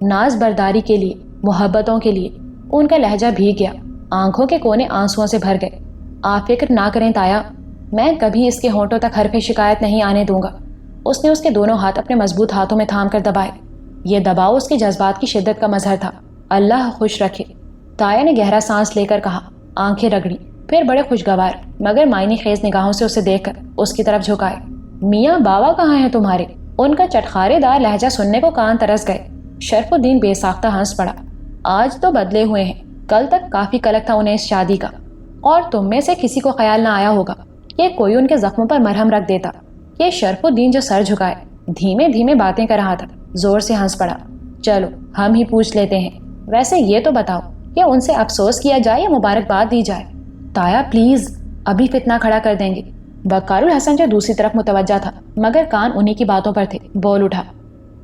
ناز برداری کے لیے، محبتوں کے لیے۔ ان کا لہجہ بھیگ گیا، آنکھوں کے کونے آنسوؤں سے بھر گئے۔ آپ فکر نہ کریں تایا، میں کبھی اس کے ہونٹوں تک حرف شکایت نہیں آنے دوں گا۔ اس نے اس کے دونوں ہاتھ اپنے مضبوط ہاتھوں میں تھام کر دبائے۔ یہ دباؤ اس کے جذبات کی شدت کا مظہر تھا۔ اللہ خوش رکھے، تایا نے گہرا سانس لے کر کہا، آنکھیں رگڑی، پھر بڑے خوشگوار مگر معنی خیز نگاہوں سے اسے دیکھ کر اس کی طرف جھکائے۔ میاں بابا کہاں ہیں تمہارے؟ ان کا چٹخارے دار لہجہ سننے کو کان ترس گئے۔ شرف الدین بے ساختہ ہنس پڑا۔ آج تو بدلے ہوئے ہیں، کل تک کافی کلک تھا انہیں اس شادی کا، اور تم میں سے کسی کو خیال نہ آیا ہوگا کہ کوئی ان کے زخموں پر مرہم رکھ دیتا۔ یہ شرف الدین جو سر جھکائے دھیمے دھیمے باتیں کر رہا تھا، زور سے ہنس پڑا۔ چلو ہم ہی پوچھ لیتے ہیں، ویسے یہ تو بتاؤ کہ ان سے افسوس کیا جائے یا مبارکباد دی جائے؟ تایا پلیز، ابھی فتنہ کھڑا کر دیں گے۔ وقار الحسن جو دوسری طرف متوجہ تھا مگر کان انہی کی باتوں پر تھے، بول اٹھا،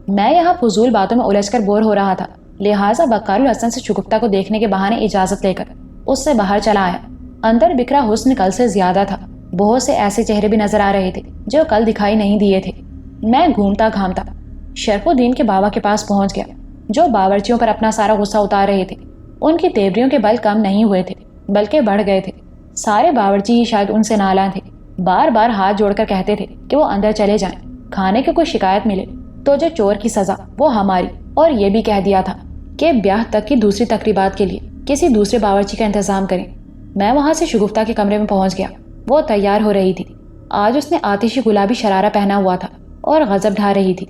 میں یہاں فضول باتوں میں الجھ کر بور ہو رہا تھا، لہٰذا وقار الحسن سے شگفتہ کو دیکھنے کے بہانے اجازت لے کر اس سے باہر چلا آیا۔ اندر بکھرا حسن کل سے زیادہ تھا، بہت سے ایسے چہرے بھی نظر آ رہے تھے جو کل دکھائی نہیں دیے تھے۔ میں گھومتا گھامتا شرف الدین کے بابا کے پاس پہنچ گیا، جو باورچیوں پر اپنا سارا غصہ اتار رہے تھے۔ ان کی تیوریوں کے بل کم نہیں ہوئے تھے بلکہ بڑھ گئے تھے۔ سارے باورچی ہی شاید ان سے نالاں تھے، بار بار ہاتھ جوڑ کر کہتے تھے کہ وہ اندر چلے جائیں، کھانے کی کوئی شکایت ملے تو جو چور کی سزا وہ ہماری، اور یہ بھی کہہ دیا تھا کہ بیاہ تک کی دوسری تقریبات کے لیے کسی دوسرے باورچی کا انتظام کریں۔ میں وہاں سے شگفتہ کے کمرے میں پہنچ گیا۔ وہ تیار ہو رہی تھی۔ آج اس نے آتشی گلابی شرارہ پہنا ہوا تھا اور غضب ڈھا رہی تھی۔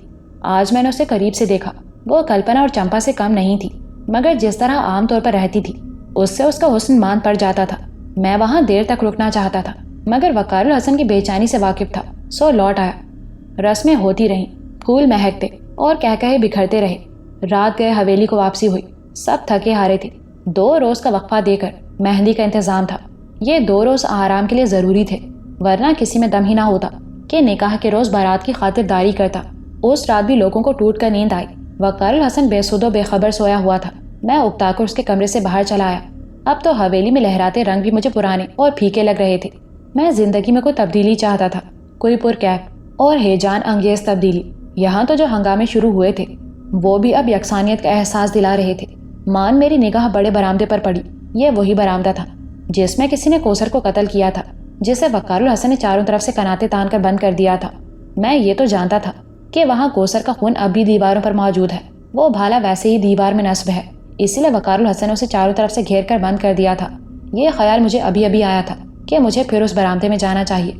آج میں نے اسے قریب سے دیکھا، وہ کلپنا اور چمپا سے کم نہیں تھی، مگر جس طرح عام طور پر رہتی تھی اس سے اس کا حسن مان پڑ جاتا تھا۔ میں وہاں دیر تک رکنا چاہتا تھا مگر وقار الحسن کی بے چینی سے واقف تھا، سو لوٹ آیا۔ رسمیں ہوتی رہیں، پھول مہکتے اور کہے بکھرتے رہے۔ رات گئے حویلی کو واپسی ہوئی، سب تھکے ہارے تھے۔ 2 روز کا وقفہ دے کر مہندی کا انتظام تھا۔ یہ 2 روز آرام کے لیے ضروری تھے، ورنہ کسی میں دم ہی نہ ہوتا کہ نکاح کے روز بارات کی خاطرداری کرتا۔ اس رات بھی لوگوں کو ٹوٹ کر نیند آئی۔ وقار الحسن بے سود و بے خبر سویا ہوا تھا۔ میں اکتا کر اس کے کمرے سے باہر چلا آیا۔ اب تو حویلی میں لہراتے رنگ بھی مجھے پرانے اور پھیکے لگ رہے تھے۔ میں زندگی میں کوئی تبدیلی چاہتا تھا، کوئی پرکیف اور ہیجان انگیز تبدیلی۔ یہاں تو جو ہنگامے شروع ہوئے تھے وہ بھی اب یکسانیت کا احساس دلا رہے تھے۔ مان میری نگاہ بڑے برآمدے پر پڑی۔ یہ وہی برآمدہ تھا جس میں کسی نے کوثر کو قتل کیا تھا، جسے وقار الحسن نے چاروں طرف سے کناتے تان کر بند کر دیا تھا۔ میں یہ تو جانتا تھا کہ وہاں کوثر کا خون اب بھی دیواروں پر موجود ہے، وہ بھالا ویسے ہی دیوار میں نصب ہے، اسی لیے وقار الحسن نے اسے چاروں طرف سے گھیر کر بند کر دیا تھا۔ یہ خیال مجھے ابھی ابھی آیا تھا کہ مجھے پھر اس برآمدے میں جانا چاہیے۔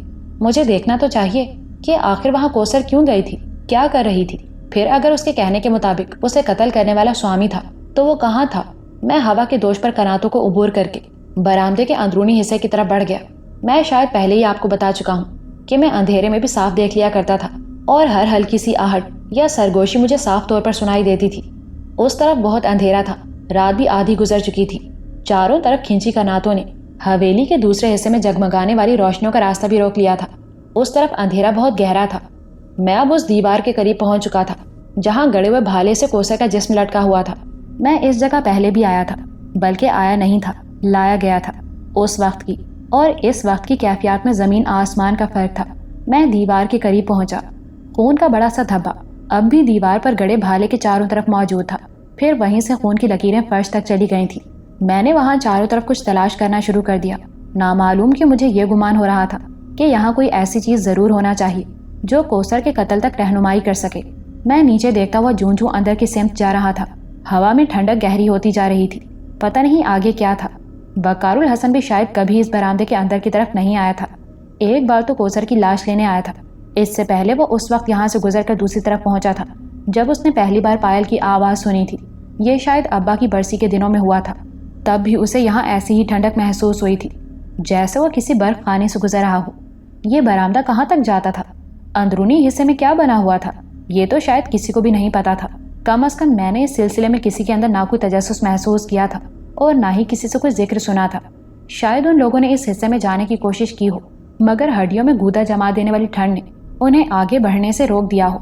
مجھے دیکھنا تو چاہیے کہ آخر وہاں کوثر کیوں گئی تھی، کیا کر رہی تھی۔ پھر اگر اس کے کہنے کے مطابق اسے قتل کرنے والا سوامی تھا تو وہ کہاں تھا؟ میں ہوا کے دوش پر کناتوں کو عبور کر کے برآمدے کے اندرونی حصے کی طرف بڑھ گیا۔ میں شاید پہلے ہی آپ کو بتا چکا ہوں کہ میں اندھیرے میں بھی صاف دیکھ لیا کرتا تھا، اور ہر ہلکی سی آہٹ یا سرگوشی مجھے صاف طور پر سنائی دیتی تھی۔ اس طرف بہت اندھیرا تھا، رات بھی آدھی گزر چکی تھی۔ چاروں طرف کھینچی کناتوں نے حویلی کے دوسرے حصے میں جگمگانے والی روشنیوں کا راستہ بھی روک لیا تھا۔ اس طرف اندھیرا بہت گہرا تھا۔ میں اب اس دیوار کے قریب پہنچ چکا تھا جہاں گڑے ہوئے بھالے سے کوثر کا جسم لٹکا ہوا تھا۔ میں اس جگہ پہلے بھی آیا تھا، بلکہ آیا نہیں تھا، لایا گیا تھا۔ اس وقت کی اور اس وقت کی کیفیات میں زمین آسمان کا فرق تھا۔ میں دیوار کے قریب پہنچا۔ خون کا بڑا سا دھبا اب بھی دیوار پر گڑے بھالے کے چاروں طرف موجود تھا، پھر وہیں سے خون کی لکیریں فرش تک چلی گئی تھیں۔ میں نے وہاں چاروں طرف کچھ تلاش کرنا شروع کر دیا۔ نامعلوم کہ مجھے یہ گمان ہو رہا تھا کہ یہاں کوئی ایسی چیز ضرور ہونا چاہیے جو کوثر کے قتل تک رہنمائی کر سکے۔ میں نیچے دیکھتا ہوا جوں جوں اندر کی سمت جا رہا تھا۔ ہوا میں ٹھنڈک گہری ہوتی جا رہی تھی، پتہ نہیں آگے کیا تھا۔ وقار الحسن بھی شاید کبھی اس برآمدے کے اندر کی طرف نہیں آیا تھا۔ ایک بار تو کوثر کی لاش لینے آیا تھا، اس سے پہلے وہ اس وقت یہاں سے گزر کر دوسری طرف پہنچا تھا جب اس نے پہلی بار پائل کی آواز سنی تھی۔ یہ شاید ابا کی برسی کے دنوں میں ہوا تھا، تب بھی اسے یہاں ایسی ہی ٹھنڈک محسوس ہوئی تھی جیسے وہ کسی برف خانے سے گزر رہا ہو۔ یہ برآمدہ کہاں تک جاتا تھا؟ اندرونی حصے میں کیا بنا ہوا تھا یہ تو شاید کسی کو بھی نہیں پتا تھا. کم از کم میں نے اس سلسلے میں کسی کے اندر نہ کوئی تجسس محسوس کیا تھا اور نہ ہی کسی سے کوئی ذکر سنا تھا. شاید ان لوگوں نے اس حصے میں جانے کی کوشش کی ہو مگر ہڈیوں میں گودا جما دینے والی ٹھنڈ نے انہیں آگے بڑھنے سے روک دیا ہو.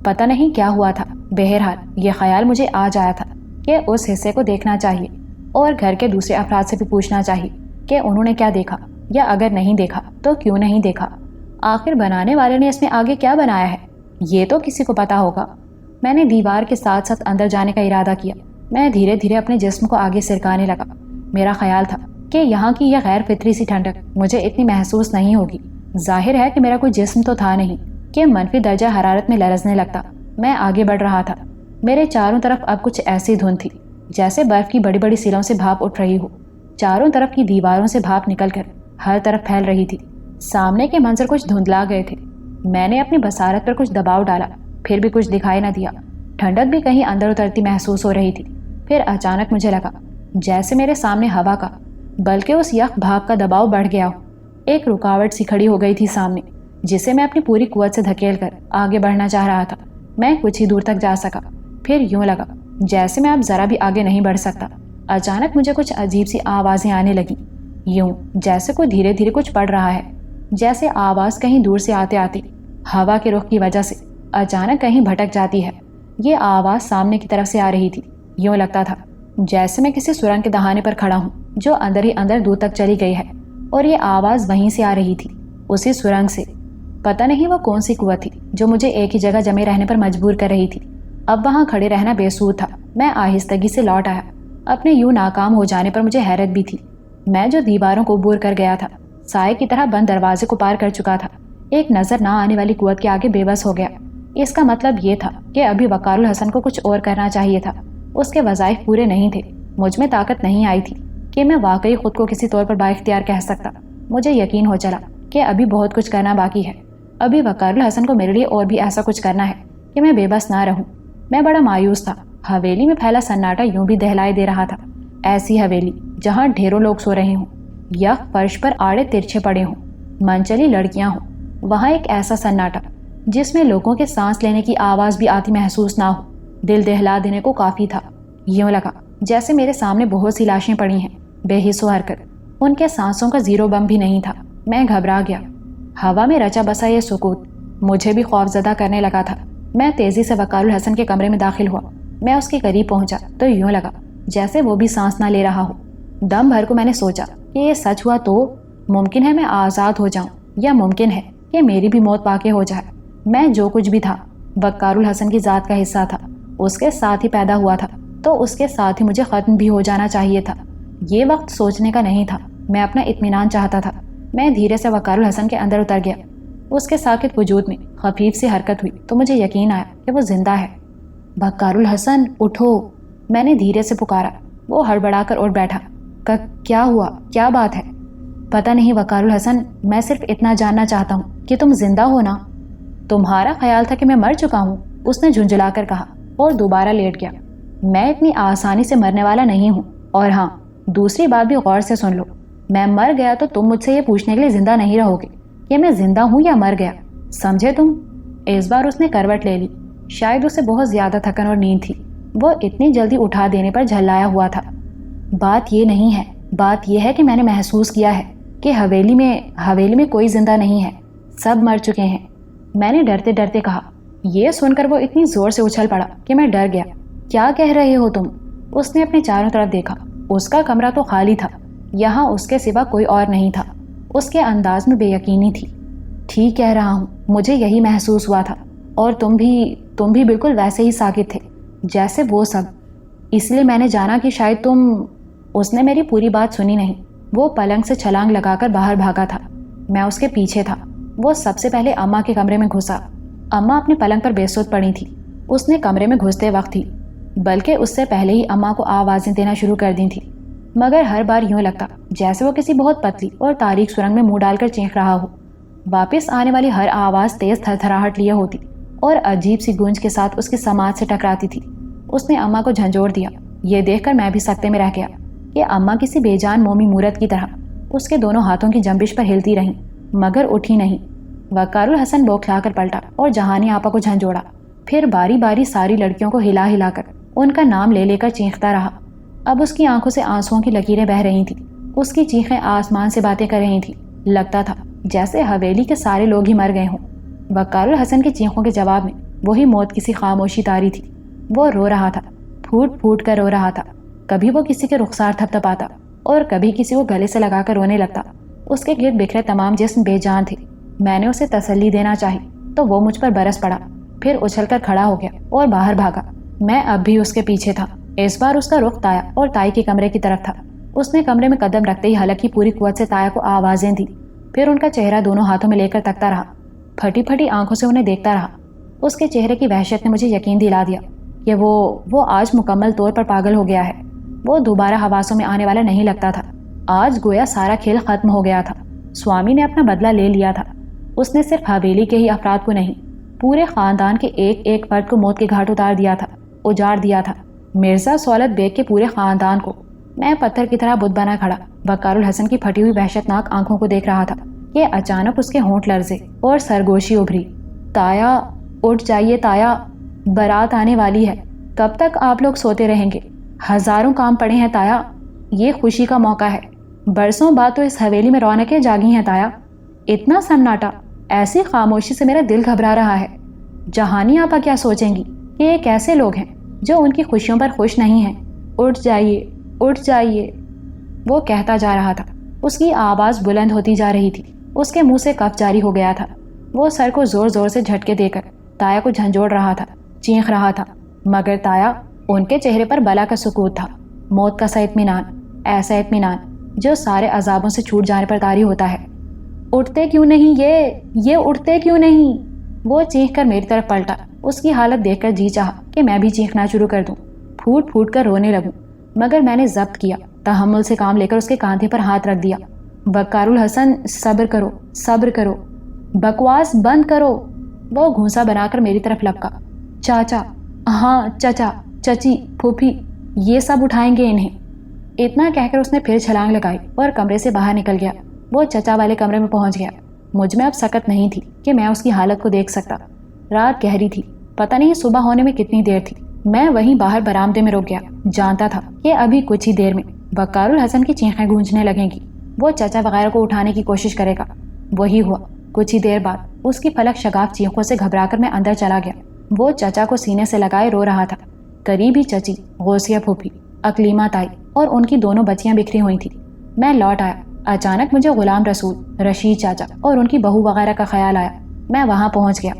پتہ نہیں کیا ہوا تھا. بہرحال یہ خیال مجھے آج آیا تھا کہ اس حصے کو دیکھنا چاہیے اور گھر کے دوسرے افراد سے بھی پوچھنا چاہیے کہ انہوں نے کیا دیکھا یا اگر نہیں دیکھا تو کیوں نہیں دیکھا. آخر بنانے والے نے اس میں آگے کیا بنایا ہے یہ تو کسی کو پتا ہوگا. میں نے دیوار کے ساتھ ساتھ اندر جانے کا ارادہ کیا. میں دھیرے دھیرے اپنے جسم کو آگے سرکانے لگا. میرا خیال تھا کہ یہاں کی یہ غیر فطری سی ٹھنڈک مجھے اتنی محسوس نہیں ہوگی. ظاہر ہے کہ میرا کوئی جسم تو تھا نہیں کہ منفی درجہ حرارت میں لرزنے لگتا. میں آگے بڑھ رہا تھا. میرے چاروں طرف اب کچھ ایسی دھند تھی جیسے برف کی بڑی بڑی سیلوں سے بھاپ اٹھ رہی ہو. چاروں طرف کی دیواروں سے بھاپ نکل کر ہر طرف پھیل رہی تھی. سامنے کے منظر کچھ دھندلا گئے تھے. میں نے اپنی بصارت پر کچھ دباؤ ڈالا پھر بھی کچھ دکھائی نہ دیا. ٹھنڈک بھی کہیں اندر اترتی محسوس ہو رہی تھی. پھر اچانک مجھے لگا جیسے میرے سامنے ہوا کا بلکہ اس یک بھاپ کا دباؤ بڑھ گیا ہو. ایک رکاوٹ سی کھڑی ہو گئی تھی سامنے جسے میں اپنی پوری قوت سے دھکیل کر آگے بڑھنا چاہ رہا تھا. میں کچھ ہی دور تک جا سکا پھر یوں لگا جیسے میں اب ذرا بھی آگے نہیں بڑھ سکتا. اچانک مجھے کچھ عجیب سی آوازیں آنے لگیں یوں جیسے کوئی دھیرے دھیرے کچھ پڑھ رہا ہے. جیسے آواز کہیں دور سے آتے آتے ہوا کے رخ کی وجہ سے اچانک کہیں بھٹک جاتی ہے. یہ آواز سامنے کی طرف سے آ رہی تھی. یوں لگتا تھا جیسے میں کسی سرنگ کے دہانے پر کھڑا ہوں جو اندر ہی اندر دور تک چلی گئی ہے اور یہ آواز وہیں سے آ رہی تھی اسی سرنگ سے. پتہ نہیں وہ کون سی قوت تھی جو مجھے ایک ہی جگہ جمے رہنے پر مجبور کر رہی تھی. اب وہاں کھڑے رہنا بے سود تھا. میں آہستگی سے لوٹ آیا. اپنے یوں ناکام ہو جانے پر مجھے حیرت بھی تھی. میں جو دیواروں کو عبور کر گیا تھا سائے کی طرح بند دروازے کو پار کر چکا تھا. ایک نظر نہ آنے والی قوت کے آگے بے بس ہو گیا. اس کا مطلب یہ تھا کہ ابھی وقار الحسن کو کچھ اور کرنا چاہیے تھا. اس کے وظائف پورے نہیں تھے. مجھ میں طاقت نہیں آئی تھی کہ میں واقعی خود کو کسی طور پر با اختیار کہہ سکتا. مجھے یقین ہو چلا کہ ابھی بہت کچھ کرنا باقی ہے. ابھی وقار الحسن کو میرے لیے اور بھی ایسا کچھ کرنا ہے کہ میں بے بس نہ رہوں. میں بڑا مایوس تھا. حویلی میں پھیلا سناٹا یوں بھی دہلائے دے رہا تھا. ایسی حویلی جہاں ڈھیروں لوگ سو رہے ہوں, یک فرش پر آڑے ترچھے پڑے ہوں, منچلی لڑکیاں ہوں. وہاں ایک ایسا سناٹا جس میں لوگوں کے سانس لینے کی آواز بھی آتی محسوس نہ ہو. دل دہلا دینے کو کافی تھا. یوں لگا جیسے میرے سامنے بہت سی لاشیں پڑی ہیں بے حس و حرکت. ان کے سانسوں کا زیرو بم بھی نہیں تھا. میں گھبرا گیا. ہوا میں رچا بسا یہ سکوت مجھے بھی خوفزدہ کرنے لگا تھا. میں تیزی سے وقار الحسن کے کمرے میں داخل ہوا. میں اس کے قریب پہنچا تو یوں لگا جیسے وہ بھی سانس نہ لے رہا ہو. دم بھر کو میں نے سوچا کہ یہ سچ ہوا تو ممکن ہے میں آزاد ہو جاؤں یا ممکن ہے کہ میری بھی موت واقع ہو جائے. میں جو کچھ بھی تھا وقار الحسن کی ذات کا حصہ تھا. اس کے ساتھ ہی پیدا ہوا تھا تو اس کے ساتھ ہی مجھے ختم بھی ہو جانا چاہیے تھا. یہ وقت سوچنے کا نہیں تھا. میں اپنا اطمینان چاہتا تھا. میں دھیرے سے وقار الحسن کے اندر اتر گیا. اس کے ساکت وجود میں خفیف سی حرکت ہوئی تو مجھے یقین آیا کہ وہ زندہ ہے. وقار الحسن اٹھو, میں نے دھیرے سے پکارا. وہ ہڑبڑا کر اٹھ بیٹھا. کیا ہوا, کیا بات ہے؟ پتہ نہیں وقار الحسن, میں صرف اتنا جاننا چاہتا ہوں کہ تم زندہ ہو نا. تمہارا خیال تھا کہ میں مر چکا ہوں, اس نے جھنجھلا کر کہا اور دوبارہ لیٹ گیا. میں اتنی آسانی سے مرنے والا نہیں ہوں. اور ہاں, دوسری بات بھی غور سے سن لو. میں مر گیا تو تم مجھ سے یہ پوچھنے کے لیے زندہ نہیں رہو گے کہ میں زندہ ہوں یا مر گیا. سمجھے تم؟ اس بار اس نے کروٹ لے لی. شاید اسے بہت زیادہ تھکن اور نیند تھی. وہ اتنی جلدی اٹھا دینے پر جھلایا ہوا تھا. بات یہ نہیں ہے. بات یہ ہے کہ میں نے محسوس کیا ہے کہ حویلی میں کوئی زندہ نہیں ہے. سب مر چکے ہیں. میں نے ڈرتے ڈرتے کہا. یہ سن کر وہ اتنی زور سے اچھل پڑا کہ میں ڈر گیا. کیا کہہ رہے ہو تم؟ اس نے اپنے چاروں طرف دیکھا. اس کا کمرہ تو خالی تھا. یہاں اس کے سوا کوئی اور نہیں تھا. اس کے انداز میں بے یقینی تھی. ٹھیک کہہ رہا ہوں, مجھے یہی محسوس ہوا تھا. اور تم بھی بالکل ویسے ہی ساکت تھے جیسے وہ سب. اس لیے میں نے جانا کہ شاید تم. اس نے میری پوری بات سنی نہیں. وہ پلنگ سے چھلانگ لگا کر باہر بھاگا تھا. میں اس کے پیچھے تھا. وہ سب سے پہلے اماں کے کمرے میں گھسا. اماں اپنے پلنگ پر بے سود پڑی تھی. اس نے کمرے میں گھستے وقت ہی بلکہ اس سے پہلے ہی اماں کو آوازیں دینا شروع کر دی تھی. مگر ہر بار یوں لگتا جیسے وہ کسی بہت پتلی اور تاریک سرنگ میں منہ ڈال کر چینک رہا ہو. واپس آنے والی ہر آواز تیز تھر تھراہٹ لیے ہوتی اور عجیب سی گونج کے ساتھ اس کی سماعت سے ٹکراتی تھی. اس نے اماں کو جھنجھوڑ دیا. یہ دیکھ کر میں بھی سکتے میں رہ گیا کہ اماں کسی بے جان مومی مورت کی طرح اس کے دونوں ہاتھوں کی جنبش پر ہلتی رہیں مگر اٹھی نہیں. وقار الحسن بوکھلا کر پلٹا اور جہانی آپا کو جھنجھوڑا، پھر باری باری ساری لڑکیوں کو ہلا ہلا کر ان کا نام لے لے کر چیختا رہا۔ اب اس کی آنکھوں سے آنسوؤں کی لکیریں بہہ رہی تھیں، اس کی چیخیں آسمان سے باتیں کر رہی تھیں، لگتا تھا جیسے حویلی کے سارے لوگ ہی مر گئے ہوں۔ وقار الحسن کی چیخوں کے جواب میں وہی موت کسی خاموشی تاری تھی۔ وہ رو رہا تھا، پھوٹ پھوٹ کر رو رہا تھا، کبھی وہ کسی کے رخسار تھپ تھپاتا اور کبھی کسی کو گلے سے لگا کر رونے لگتا۔ اس کے گرد بکھرے تمام جسم بے جان تھے۔ میں نے اسے تسلی دینا چاہی تو وہ مجھ پر برس پڑا، پھر اچھل کر کھڑا ہو گیا اور باہر بھاگا۔ میں اب بھی اس کے پیچھے تھا۔ اس بار اس کا رخ تایا اور تائی کے کمرے کی طرف تھا۔ اس نے کمرے میں قدم رکھتے ہی حلق کی پوری قوت سے تایا کو آوازیں دی، پھر ان کا چہرہ دونوں ہاتھوں میں لے کر تکتا رہا، پھٹی پھٹی آنکھوں سے انہیں دیکھتا رہا۔ اس کے چہرے کی وحشت نے مجھے یقین دلا دیا کہ وہ آج مکمل طور پر پاگل ہو گیا ہے۔ وہ دوبارہ حواسوں میں آنے والا نہیں لگتا تھا۔ آج گویا سارا کھیل ختم ہو گیا تھا۔ سوامی نے اپنا بدلہ لے لیا تھا۔ اس نے صرف حویلی کے ہی افراد کو نہیں، پورے خاندان کے ایک ایک فرد کو موت کے گھاٹ اتار دیا تھا، اجاڑ دیا تھا۔ مرزا سولت بیگ کے پورے خاندان کو۔ میں پتھر کی طرح بت بنا کھڑا وقار الحسن کی پھٹی ہوئی وحشتناک آنکھوں کو دیکھ رہا تھا کہ اچانک اس کے ہونٹ لرزے اور سرگوشی ابھری۔ تایا، اٹھ جائیے تایا، بارات آنے والی ہے، کب تک آپ لوگ سوتے رہیں گے؟ ہزاروں کام پڑے ہیں تایا، یہ خوشی کا موقع ہے۔ برسوں بعد تو اس حویلی میں رونقیں جاگی ہیں تایا۔ اتنا سناٹا، ایسی خاموشی سے میرا دل گھبرا رہا ہے۔ جہانی آپا کیا سوچیں گی کہ یہ کیسے لوگ ہیں جو ان کی خوشیوں پر خوش نہیں ہیں؟ اٹھ جائیے، اٹھ جائیے، وہ کہتا جا رہا تھا۔ اس کی آواز بلند ہوتی جا رہی تھی، اس کے منہ سے کف جاری ہو گیا تھا۔ وہ سر کو زور زور سے جھٹکے دے کر تایا کو جھنجھوڑ رہا تھا، چیخ رہا تھا، مگر تایا، ان کے چہرے پر بلا کا سکوت تھا، موت کا سا اطمینان، ایسا اطمینان جو سارے عذابوں سے چھوٹ جانے پر طاری ہوتا ہے۔ اٹھتے کیوں نہیں یہ اٹھتے کیوں نہیں؟ وہ چیخ کر میری طرف پلٹا۔ اس کی حالت دیکھ کر جی چاہا کہ میں بھی چیخنا شروع کر دوں، پھوٹ پھوٹ کر رونے لگوں، مگر میں نے ضبط کیا، تحمل سے کام لے کر اس کے کاندھے پر ہاتھ رکھ دیا۔ وقار الحسن، صبر کرو، صبر کرو، بکواس بند کرو۔ وہ گھونسا بنا کر میری طرف لپکا۔ چاچا، ہاں چچا، چچی، پھوپھی، یہ سب اٹھائیں گے انہیں۔ اتنا کہہ کر اس نے پھر چھلانگ لگائی اور کمرے سے باہر نکل گیا۔ وہ چچا والے کمرے میں پہنچ گیا۔ مجھ میں اب سکت نہیں تھی کہ میں اس کی حالت کو دیکھ سکتا۔ رات گہری تھی، پتہ نہیں صبح ہونے میں کتنی دیر تھی۔ میں وہیں باہر برآمدے میں رک گیا، جانتا تھا کہ ابھی کچھ ہی دیر میں وقار الحسن کی چیخیں گونجنے لگیں گی، وہ چچا وغیرہ کو اٹھانے کی کوشش کرے گا۔ وہی ہوا۔ کچھ ہی دیر بعد اس کی فلک شگاف چیخوں سے گھبرا کر میں اندر چلا گیا۔ وہ چچا کو سینے سے لگائے رو رہا تھا۔ قریب ہی چچی، غوثیہ پھوپھی، اقلیمہ تائی اور ان کی دونوں بچیاں بکھری ہوئی تھیں۔ میں لوٹ آیا۔ اچانک مجھے غلام رسول، رشید چاچا اور ان کی بہو وغیرہ کا خیال آیا۔ میں وہاں پہنچ گیا۔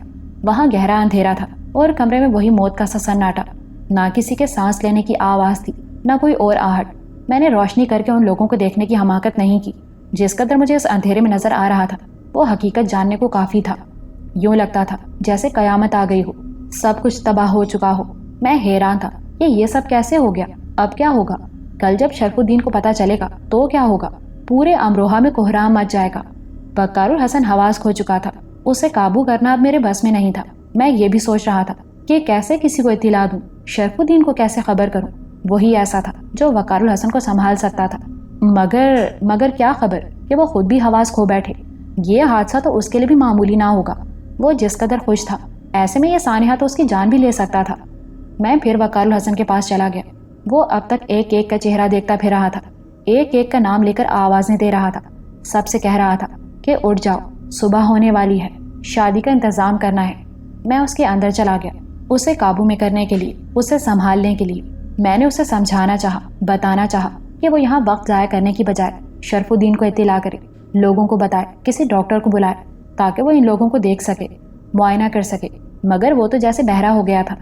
وہاں گہرا اندھیرا تھا اور کمرے میں وہی موت کا سا سناٹا، نہ کسی کے سانس لینے کی آواز تھی، نہ کوئی اور آہٹ۔ میں نے روشنی کر کے ان لوگوں کو دیکھنے کی حماقت نہیں کی۔ جس قدر مجھے اس اندھیرے میں نظر آ رہا تھا وہ حقیقت جاننے کو کافی تھا۔ یوں لگتا تھا جیسے قیامت آ گئی ہو، سب کچھ تباہ ہو چکا ہو۔ میں حیران تھا کہ یہ سب کیسے ہو گیا، اب کیا ہوگا؟ کل جب شرف الدین کو پتہ چلے گا تو کیا ہوگا؟ پورے امروہہ میں کوہرام مچ جائے گا۔ وقار الحسن حواس کھو چکا تھا، اسے قابو کرنا اب میرے بس میں نہیں تھا۔ میں یہ بھی سوچ رہا تھا کہ کیسے کسی کو اطلاع دوں، شرف الدین کو کیسے خبر کروں۔ وہی ایسا تھا جو وقار الحسن کو سنبھال سکتا تھا، مگر کیا خبر کہ وہ خود بھی حواس کھو بیٹھے۔ یہ حادثہ تو اس کے لیے بھی معمولی نہ ہوگا۔ وہ جس قدر خوش تھا، ایسے میں یہ سانحہ تو اس کی جان بھی لے سکتا تھا۔ میں پھر وقار الحسن کے پاس چلا گیا۔ وہ اب تک ایک ایک کا چہرہ دیکھتا پھر رہا تھا، ایک ایک کا نام لے کر آوازیں دے رہا تھا، سب سے کہہ رہا تھا کہ اٹھ جاؤ، صبح ہونے والی ہے، شادی کا انتظام کرنا ہے۔ میں اس کے اندر چلا گیا، اسے قابو میں کرنے کے لیے، اسے سنبھالنے کے لیے۔ میں نے اسے سمجھانا چاہا، بتانا چاہا کہ وہ یہاں وقت ضائع کرنے کی بجائے شرف الدین کو اطلاع کرے، لوگوں کو بتائے، کسی ڈاکٹر کو بلائے تاکہ وہ ان لوگوں کو دیکھ سکے، معائنہ کر سکے۔ مگر وہ تو جیسے بہرا ہو گیا تھا،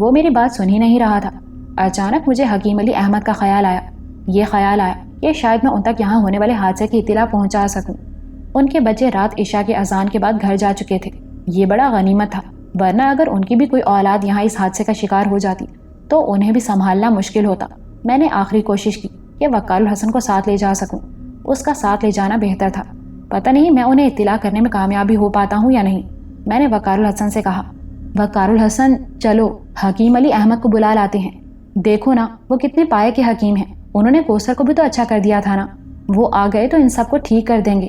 وہ میری بات سن ہی نہیں رہا تھا۔ اچانک مجھے حکیم علی احمد کا خیال آیا۔ یہ خیال آیا کہ شاید میں ان تک یہاں ہونے والے حادثے کی اطلاع پہنچا سکوں۔ ان کے بچے رات عشاء کی اذان کے بعد گھر جا چکے تھے، یہ بڑا غنیمت تھا، ورنہ اگر ان کی بھی کوئی اولاد یہاں اس حادثے کا شکار ہو جاتی تو انہیں بھی سنبھالنا مشکل ہوتا۔ میں نے آخری کوشش کی کہ وقار الحسن کو ساتھ لے جا سکوں۔ اس کا ساتھ لے جانا بہتر تھا۔ پتہ نہیں میں انہیں اطلاع کرنے میں کامیابی ہو پاتا ہوں یا نہیں۔ میں نے وقار الحسن سے کہا، وقار الحسن چلو حکیم علی احمد کو بلا لاتے ہیں، دیکھو نا وہ کتنے پائے کے حکیم ہیں، انہوں نے کوثر کو بھی تو اچھا کر دیا تھا نا، وہ آ گئے تو ان سب کو ٹھیک کر دیں گے۔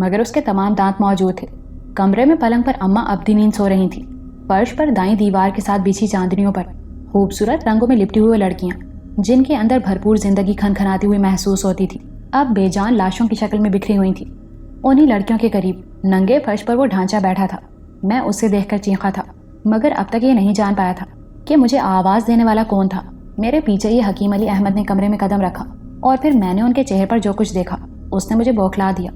مگر اس کے تمام دانت موجود تھے۔ کمرے میں پلنگ پر اماں ابدی نیند سو رہی تھی۔ فرش پر دائیں دیوار کے ساتھ بچھی چاندنیوں پر خوبصورت رنگوں میں لپٹی ہوئی لڑکیاں، جن کے اندر بھرپور زندگی کھنکھناتی ہوئی محسوس ہوتی تھی، اب بے جان لاشوں کی شکل میں بکھری ہوئی تھی۔ انہی لڑکیوں کے قریب ننگے فرش پر وہ ڈھانچہ بیٹھا تھا۔ میں اسے دیکھ کر چیخا تھا، مگر اب تک یہ نہیں جان پایا تھا کہ مجھے آواز دینے والا کون تھا۔ میرے پیچھے یہ حکیم علی احمد نے کمرے میں قدم رکھا اور پھر میں نے ان کے چہرے پر جو کچھ دیکھا اس نے مجھے بوکھلا دیا۔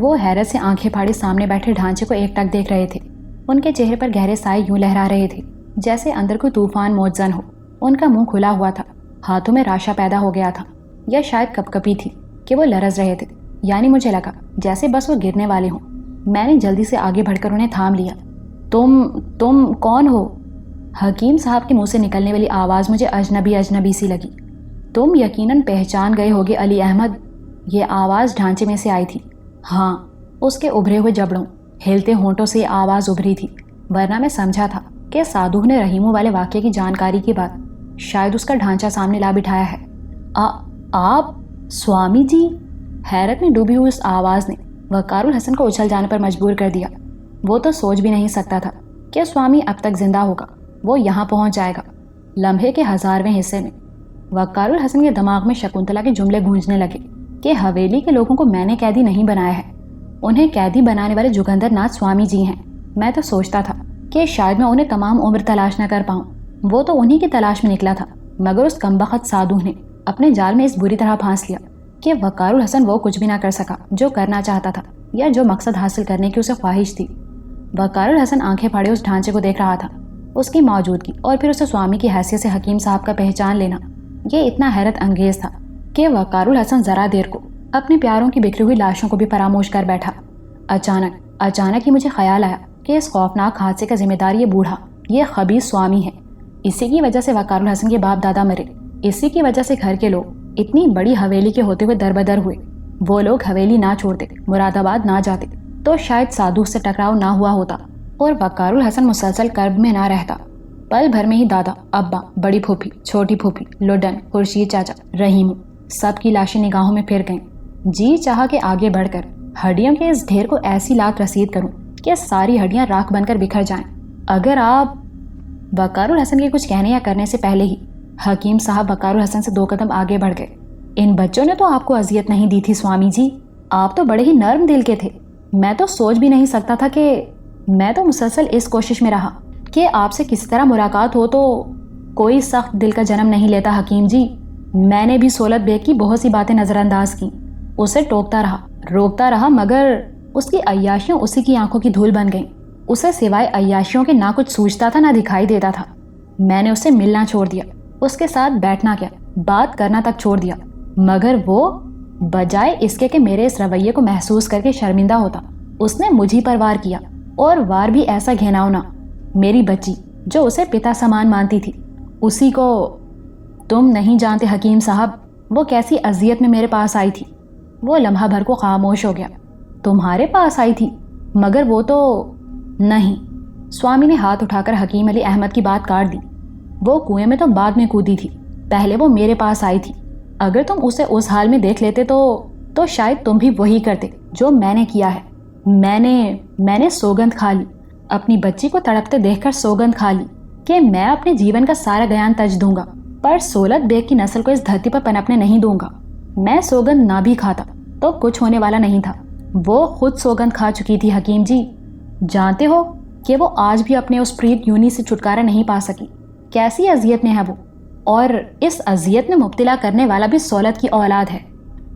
وہ حیرت سے آنکھیں پھاڑی سامنے بیٹھے ڈھانچے کو ایک ٹک دیکھ رہے تھے۔ ان کے چہرے پر گہرے سائے یوں لہرا رہے تھے جیسے اندر کوئی طوفان موجزن ہو۔ ان کا منہ کھلا ہوا تھا، ہاتھوں میں راشا پیدا ہو گیا تھا، یا شاید کپ کپی تھی کہ وہ لرز رہے تھے، یعنی مجھے لگا جیسے بس وہ گرنے والے ہوں۔ میں نے جلدی سے آگے بڑھ کر انہیں تھام لیا۔ تم کون ہو؟ حکیم صاحب کے منہ سے نکلنے والی آواز مجھے اجنبی سی لگی۔ تم یقیناً پہچان گئے ہوگے علی احمد، یہ آواز ڈھانچے میں سے آئی تھی۔ ہاں، اس کے ابھرے ہوئے جبڑوں، ہلتے ہونٹوں سے یہ آواز ابھری تھی، ورنہ میں سمجھا تھا کہ سادھو نے رحیموں والے واقعے کی جانکاری کے بعد شاید اس کا ڈھانچہ سامنے لا بٹھایا ہے۔ آپ سوامی جی؟ حیرت میں ڈوبی ہوئی اس آواز نے وقار الحسن کو اچھل جانے پر مجبور کر دیا۔ وہ تو سوچ بھی نہیں سکتا تھا کہ سوامی اب تک زندہ ہوگا، وہ یہاں پہنچ جائے گا لمحے کے 1000ویں حصے میں۔ وقار الحسن کے دماغ میں شکنتلا کے جملے گونجنے لگے کہ حویلی کے لوگوں کو میں نے قیدی نہیں بنایا ہے، انہیں قیدی بنانے والے جوگندر ناتھ سوامی جی ہیں۔ میں تو سوچتا تھا کہ شاید میں انہیں تمام عمر تلاش نہ کر پاؤں، وہ تو انہی کی تلاش میں نکلا تھا، مگر اس کمبخت سادھو نے اپنے جال میں اس بری طرح پھانس لیا کہ وقار الحسن وہ کچھ بھی نہ کر سکا جو کرنا چاہتا تھا یا جو مقصد حاصل کرنے کی اسے خواہش تھی۔ وقار الحسن آنکھیں پھاڑے اس ڈھانچے کو دیکھ رہا تھا، اس کی موجودگی اور پھر اسے سوامی کی حیثیت سے حکیم صاحب کا پہچان لینا یہ اتنا حیرت انگیز تھا کہ وقار الحسن ذرا دیر کو اپنے پیاروں کی بکھری ہوئی لاشوں کو بھی فراموش کر بیٹھا۔ اچانک ہی مجھے خیال آیا کہ اس خوفناک حادثے کا ذمہ دار یہ بوڑھا، یہ خبیث سوامی ہے۔ اسی کی وجہ سے وقار الحسن کے باپ دادا مرے، اسی کی وجہ سے گھر کے لوگ اتنی بڑی حویلی کے ہوتے ہوئے دربدر ہوئے۔ وہ لوگ حویلی نہ چھوڑتے، مراد آباد نہ جاتے تو شاید سادھو سے ٹکراؤ نہ ہوا ہوتا اور وقار الحسن مسلسل کرب میں نہ رہتا۔ پل بھر میں ہی دادا، ابا، بڑی پھوپھی، چھوٹی پھوپھی، لڈن، خورشید چاچا، رحیم، سب کی لاشیں نگاہوں میں پھر گئیں۔ جی چاہا کہ آگے بڑھ کر ہڈیوں کے اس ڈھیر کو ایسی لات رسید کروں کہ ساری ہڈیاں راکھ بن کر بکھر جائیں۔ اگر آپ… وقار الحسن کے کچھ کہنے یا کرنے سے پہلے ہی حکیم صاحب وقار الحسن سے 2 قدم آگے بڑھ گئے۔ ان بچوں نے تو آپ کو اذیت نہیں دی تھی سوامی جی، آپ تو بڑے ہی نرم دل کے تھے۔ میں تو سوچ بھی نہیں سکتا تھا کہ… میں تو مسلسل اس کوشش میں رہا کہ آپ سے کسی طرح ملاقات ہو، تو کوئی سخت دل کا جنم نہیں لیتا حکیم جی۔ میں نے بھی سولت بیگ کی بہت سی باتیں نظر انداز کی، اسے ٹوکتا رہا، روکتا رہا، مگر اس کی عیاشیاں اسی کی آنکھوں کی دھول بن گئیں۔ اسے سوائے عیاشیوں کے نہ کچھ سوچتا تھا نہ دکھائی دیتا تھا۔ میں نے اسے ملنا چھوڑ دیا، اس کے ساتھ بیٹھنا کیا، بات کرنا تک چھوڑ دیا، مگر وہ بجائے اس کے کہ میرے اس رویے کو محسوس کر کے شرمندہ ہوتا، اس نے مجھ ہی پر وار کیا، اور وار بھی ایسا گھناؤنا۔ میری بچی جو اسے پتا سامان مانتی تھی، اسی کو… تم نہیں جانتے حکیم صاحب وہ کیسی اذیت میں میرے پاس آئی تھی۔ وہ لمحہ بھر کو خاموش ہو گیا۔ تمہارے پاس آئی تھی؟ مگر وہ تو… نہیں۔ سوامی نے ہاتھ اٹھا کر حکیم علی احمد کی بات کاٹ دی۔ وہ کنویں میں تو بعد میں کودی تھی، پہلے وہ میرے پاس آئی تھی۔ اگر تم اسے اس حال میں دیکھ لیتے تو شاید تم بھی وہی کرتے جو میں نے کیا ہے۔ میں نے سوگند کھا لی، اپنی بچی کو تڑپتے دیکھ کر سوگند کھا لی کہ میں اپنے جیون کا سارا گیان تج دوں گا، پر سولت بیگ کی نسل کو اس دھرتی پر پنپنے نہیں دوں گا۔ میں سوگند نہ بھی کھاتا تو کچھ ہونے والا نہیں تھا، وہ خود سوگند کھا چکی تھی حکیم جی۔ جانتے ہو کہ وہ آج بھی اپنے اس پریت یونی سے چھٹکارا نہیں پا سکی، کیسی اذیت میں ہے وہ، اور اس اذیت میں مبتلا کرنے والا بھی سولت کی اولاد ہے۔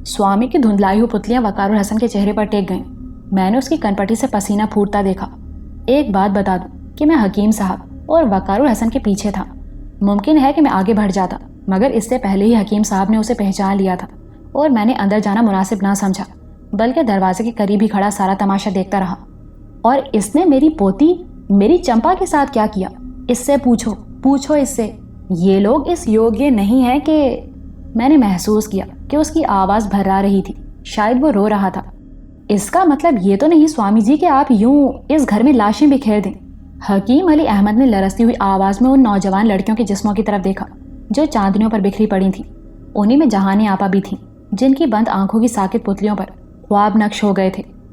سوامی کی دھندلائی ہوئی پتلیاں وقار الحسن کے چہرے پر ٹیک گئیں۔ میں نے اس کی کنپٹی سے پسینہ پھوٹتا دیکھا۔ ایک بات بتا دوں کہ میں حکیم صاحب اور وقار الحسن کے پیچھے تھا۔ ممکن ہے کہ میں آگے بڑھ جاتا، مگر اس سے پہلے ہی حکیم صاحب نے اسے پہچان لیا تھا، اور میں نے اندر جانا مناسب نہ سمجھا، بلکہ دروازے کے قریب ہی کھڑا سارا تماشا دیکھتا رہا۔ اور اس نے میری پوتی، میری چمپا کے ساتھ کیا کیا؟ اس سے پوچھو اس سے۔ یہ لوگ اس یوگیہ نہیں ہے کہ… میں نے محسوس کیا کہ اس کی آواز بھرا رہی تھی، شاید وہ رو رہا تھا۔ اس کا مطلب یہ تو نہیں سوامی جی کہ آپ یوں اس گھر میں لاشیں بکھیر دیں؟ حکیم علی احمد نے لرزتی ہوئی آواز میں ان نوجوان لڑکیوں کے جسموں کی طرف دیکھا جو چاندنیوں پر بکھری پڑی تھیں۔ انہی میں جہانی آپا بھی تھیں، جن کی بند آنکھوں کی ساکت پتلیوں پر خواب نقش ہو گئے تھے۔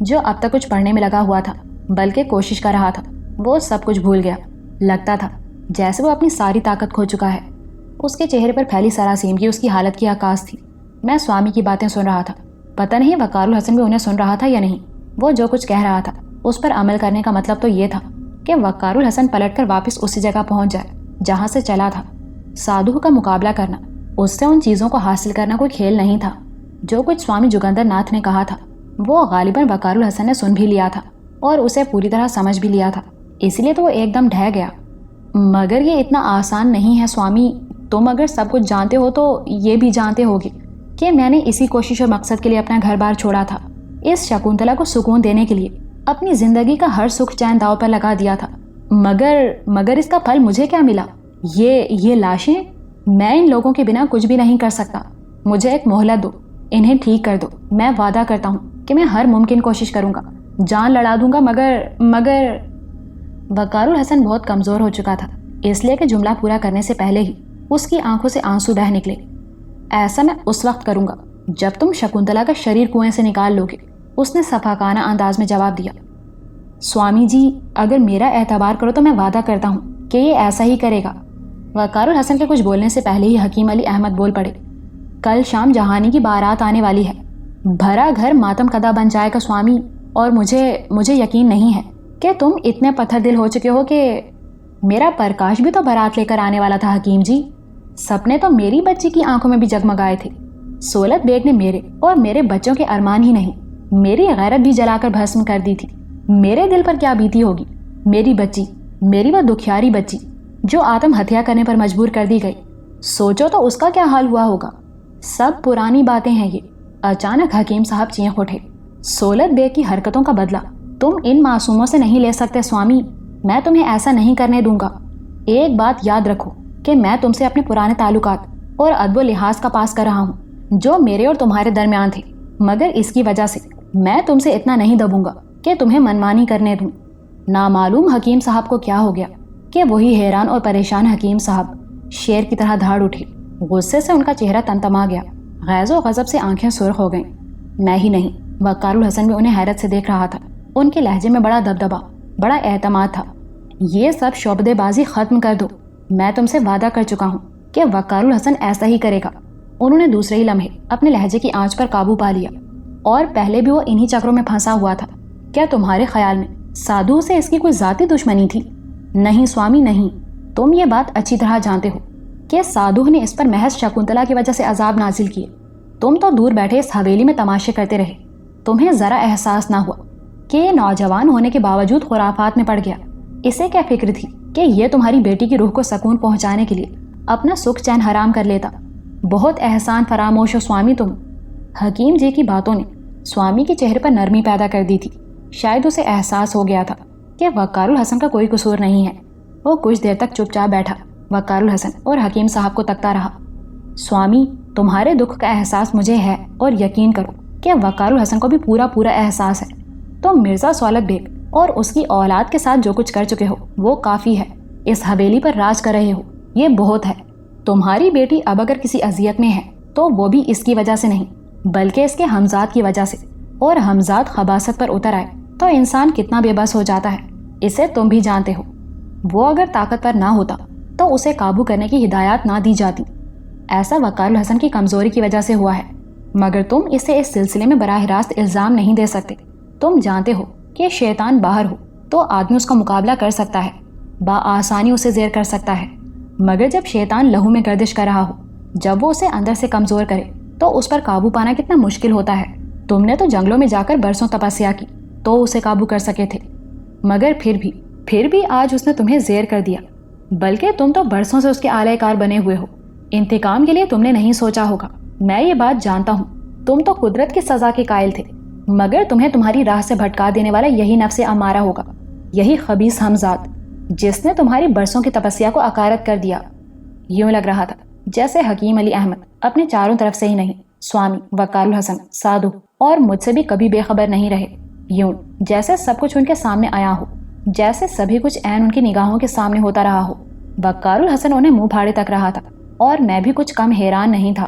جو اب تک کچھ پڑھنے میں لگا ہوا تھا بلکہ کوشش کر رہا تھا، وہ سب کچھ بھول گیا۔ لگتا تھا جیسے وہ اپنی ساری طاقت کھو چکا ہے۔ اس کے چہرے پر پھیلی سراسیمگی اس کی حالت کی عکاس تھی۔ میں سوامی کی باتیں سن رہا تھا، پتہ نہیں وقار الحسن بھی انہیں سن رہا تھا یا نہیں۔ وہ جو کچھ کہہ رہا تھا اس پر عمل کرنے کا مطلب تو یہ تھا کہ وقار الحسن پلٹ کر واپس اسی جگہ پہنچ جائے جہاں سے چلا تھا۔ سادھو کا مقابلہ کرنا، اس سے ان چیزوں کو حاصل کرنا کوئی کھیل نہیں تھا۔ جو کچھ سوامی جگندر ناتھ نے کہا تھا وہ غالباً وقار الحسن نے سن بھی لیا تھا اور اسے پوری طرح سمجھ بھی لیا تھا، اس لیے تو وہ ایک دم ڈھہ گیا۔ مگر یہ اتنا آسان نہیں ہے سوامی، تم اگر سب کچھ جانتے ہو تو یہ بھی جانتے ہوگے کہ میں نے اسی کوشش اور مقصد کے لیے اپنا گھر بار چھوڑا تھا، اس شکنتلا کو سکون دینے کے لیے اپنی زندگی کا ہر سکھ چین داؤ پر لگا دیا تھا۔ مگر اس کا پھل مجھے کیا ملا؟ یہ لاشیں، میں ان لوگوں کے بنا کچھ بھی نہیں کر سکتا۔ مجھے ایک مہلت دو، انہیں ٹھیک کر دو۔ میں وعدہ کرتا ہوں کہ میں ہر ممکن کوشش کروں گا، جان لڑا دوں گا، مگر وقار الحسن بہت کمزور ہو چکا تھا، اس لیے کہ جملہ پورا کرنے سے پہلے ہی اس کی آنکھوں سے آنسو بہہ نکلے۔ ایسا میں اس وقت کروں گا جب تم شکنتلا کا شریر کنویں سے نکال لوگے، اس نے صفاقانہ انداز میں جواب دیا۔ سوامی جی، اگر میرا اعتبار کرو تو میں وعدہ کرتا ہوں کہ یہ ایسا ہی کرے گا۔ وقار الحسن کے کچھ بولنے سے پہلے ہی حکیم علی احمد بول پڑے۔ کل شام جہانی کی بارات آنے والی ہے، بھرا گھر ماتم کدا بن جائے گا سوامی، اور مجھے یقین نہیں ہے کہ تم اتنے پتھر دل ہو چکے ہو کہ میرا پرکاش بھی تو بارات لے کر آنے والا تھا حکیم جی۔ سپنے تو میری بچی کی آنکھوں میں بھی جگمگائے تھے۔ سولت بیگ نے میرے اور میرے بچوں کے ارمان ہی نہیں، میری غیرت بھی جلا کر بھسم کر دی تھی۔ میرے دل پر کیا بیتی ہوگی؟ میری بچی، میری وہ دکھیاری بچی جو آتم ہتیا کرنے پر مجبور کر دی گئی، سوچو تو اس کا کیا حال ہوا ہوگا۔ سب پرانی باتیں ہیں یہ۔ اچانک حکیم صاحب چینخ اٹھے۔ سولت بیگ کی حرکتوں کا بدلہ تم ان معصوموں سے نہیں لے سکتے سوامی، میں تمہیں ایسا نہیں کرنے دوں گا۔ ایک بات یاد رکھو کہ میں تم سے اپنے پرانے تعلقات اور ادب و لحاظ کا پاس کر رہا ہوں جو میرے اور تمہارے درمیان تھے، مگر اس کی وجہ سے میں تم سے اتنا نہیں دبوں گا کہ تمہیں منمانی کرنے دوں۔ نامعلوم حکیم صاحب کو کیا ہو گیا کہ وہی حیران اور پریشان حکیم صاحب شیر کی طرح دھاڑ اٹھے۔ غصے سے ان کا چہرہ تنتما گیا، غیظ و غضب سے آنکھیں سرخ ہو گئیں۔ میں ہی نہیں، وقار الحسن بھی انہیں حیرت سے دیکھ رہا تھا۔ ان کے لہجے میں بڑا دبدبا، بڑا اعتماد تھا۔ یہ سب شعبدے بازی ختم کر دو، میں تم سے وعدہ کر چکا ہوں کہ وقار الحسن ایسا ہی کرے گا۔ انہوں نے دوسرے ہی لمحے اپنے لہجے کی آنچ پر قابو پا لیا۔ اور پہلے بھی وہ انہی چکروں میں پھنسا ہوا تھا۔ کیا تمہارے خیال میں سادھو سے اس کی کوئی ذاتی دشمنی تھی؟ نہیں سوامی نہیں، تم یہ بات اچھی طرح جانتے ہو کہ سادھو نے اس پر محض شکنتلا کی وجہ سے عذاب نازل کیے۔ تم تو دور بیٹھے اس حویلی میں تماشے کرتے رہے، تمہیں ذرا احساس نہ ہوا کہ یہ نوجوان ہونے کے باوجود خرافات میں پڑ گیا۔ اسے کیا فکر تھی کہ یہ تمہاری بیٹی کی روح کو سکون پہنچانے کے لیے اپنا سکھ چین حرام کر لیتا؟ بہت احسان فراموش ہو سوامی تم۔ حکیم جی کی باتوں نے سوامی کے چہرے پر نرمی پیدا کر دی تھی۔ شاید اسے احساس ہو گیا تھا کہ وقار الحسن کا کوئی قصور نہیں ہے۔ وہ کچھ دیر تک چپ چاپ بیٹھا، وقار الحسن اور حکیم صاحب کو تکتا رہا۔ سوامی، تمہارے دکھ کا احساس مجھے ہے، اور یقین کرو کہ وقار الحسن کو بھی پورا احساس ہے۔ تم مرزا سولت بیگ اور اس کی اولاد کے ساتھ جو کچھ کر چکے ہو وہ کافی ہے۔ اس حویلی پر راج کر رہے ہو، یہ بہت ہے۔ تمہاری بیٹی اب اگر کسی اذیت میں ہے تو وہ بھی اس کی وجہ سے نہیں بلکہ اس کے ہمزاد کی وجہ سے، اور ہمزاد خباثت پر اتر آئے تو انسان کتنا بے بس ہو جاتا ہے، اسے تم بھی جانتے ہو۔ وہ اگر طاقتور نہ ہوتا تو اسے قابو کرنے کی ہدایات نہ دی جاتی۔ ایسا وقار الحسن کی کمزوری کی وجہ سے ہوا ہے، مگر تم اسے اس سلسلے میں براہ راست الزام نہیں دے سکتے۔ تم جانتے ہو کہ شیطان باہر ہو تو آدمی اس کا مقابلہ کر سکتا ہے، بآسانی اسے زیر کر سکتا ہے، مگر جب شیطان لہو میں گردش کر رہا ہو، جب وہ اسے اندر سے کمزور کرے تو اس پر قابو پانا کتنا مشکل ہوتا ہے۔ تم نے تو جنگلوں میں جا کر برسوں تپسیا کی تو اسے قابو کر سکے تھے، مگر پھر بھی آج اس نے تمہیں زیر کر دیا، بلکہ تم تو برسوں سے اس کے آلہ کار بنے ہوئے ہو۔ انتقام کے لیے تم نے نہیں سوچا ہوگا، میں یہ بات جانتا ہوں۔ تم تو قدرت کی سزا کے قائل تھے، مگر تمہیں تمہاری راہ سے بھٹکا دینے والا یہی نفس امارہ ہوگا، یہی خبیث ہمزاد جس نے تمہاری برسوں کی تپسیا کو اکارت کر دیا۔ یوں لگ رہا تھا جیسے حکیم علی احمد اپنے چاروں طرف سے ہی نہیں، سوامی، وقار الحسن، سادھو اور مجھ سے بھی کبھی بے خبر نہیں رہے۔ یوں جیسے سب کچھ ان کے سامنے آیا ہو، جیسے سبھی کچھ عین ان کی نگاہوں کے سامنے ہوتا رہا ہو۔ وقار الحسن انہیں منہ پھاڑے تک رہا تھا، اور میں بھی کچھ کم حیران نہیں تھا۔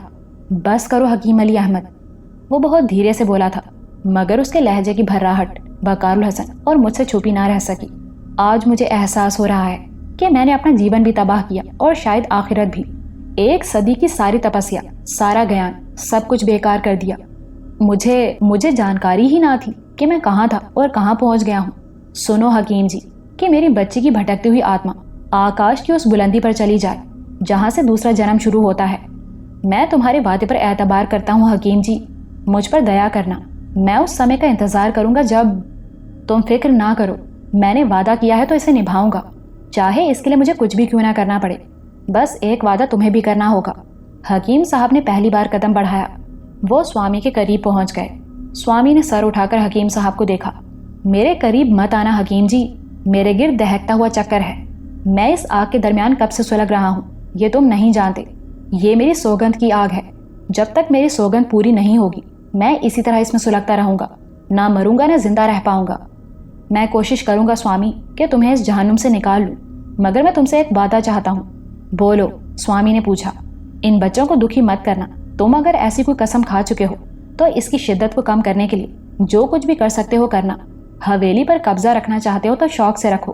بس کرو حکیم علی احمد، وہ بہت دھیرے سے بولا تھا۔ مگر اس کے لہجے کی بھراہٹ وقار الحسن اور مجھ سے چھپی نہ رہ سکی۔ آج مجھے احساس ہو رہا ہے کہ میں نے اپنا جیون بھی تباہ کیا اور شاید آخرت بھی۔ 1 صدی کی ساری تپسیا، سارا گیان، سب کچھ بیکار کر دیا۔ مجھے جانکاری ہی نہ تھی کہ میں کہاں تھا اور کہاں پہنچ گیا ہوں۔ سنو حکیم جی کہ میری بچی کی بھٹکتی ہوئی آتما آکاش کی اس بلندی پر چلی جائے جہاں سے دوسرا جنم شروع ہوتا ہے۔ میں تمہارے وعدے پر اعتبار کرتا ہوں حکیم جی، مجھ پر دیا کرنا۔ میں اس سمے کا انتظار کروں گا جب… تم فکر نہ کرو، میں نے وعدہ کیا ہے تو اسے نبھاؤں گا، چاہے اس کے لیے مجھے کچھ بھی کیوں نہ کرنا پڑے۔ بس ایک وعدہ تمہیں بھی کرنا ہوگا۔ حکیم صاحب نے پہلی بار قدم بڑھایا۔ وہ سوامی کے قریب پہنچ گئے۔ سوامی نے سر اٹھا کر حکیم صاحب کو دیکھا۔ میرے قریب مت آنا حکیم جی، میرے گرد دہکتا ہوا چکر ہے۔ میں اس آگ کے درمیان کب سے سلگ رہا ہوں، یہ تم نہیں جانتے۔ یہ میری سوگند کی آگ ہے، جب تک میری سوگند پوری نہیں ہوگی میں اسی طرح اس میں سلگتا رہوں گا، نہ مروں گا نہ زندہ رہ پاؤں گا۔ میں کوشش کروں گا سوامی کہ تمہیں اس جہنم سے نکال لوں، مگر میں تم سے ایک وعدہ چاہتا ہوں۔ بولو، سوامی نے پوچھا۔ ان بچوں کو دکھی مت کرنا۔ تم اگر ایسی کوئی قسم کھا چکے ہو تو اس کی شدت کو کم کرنے کے لیے جو کچھ بھی کر سکتے ہو کرنا۔ حویلی پر قبضہ رکھنا چاہتے ہو تو شوق سے رکھو،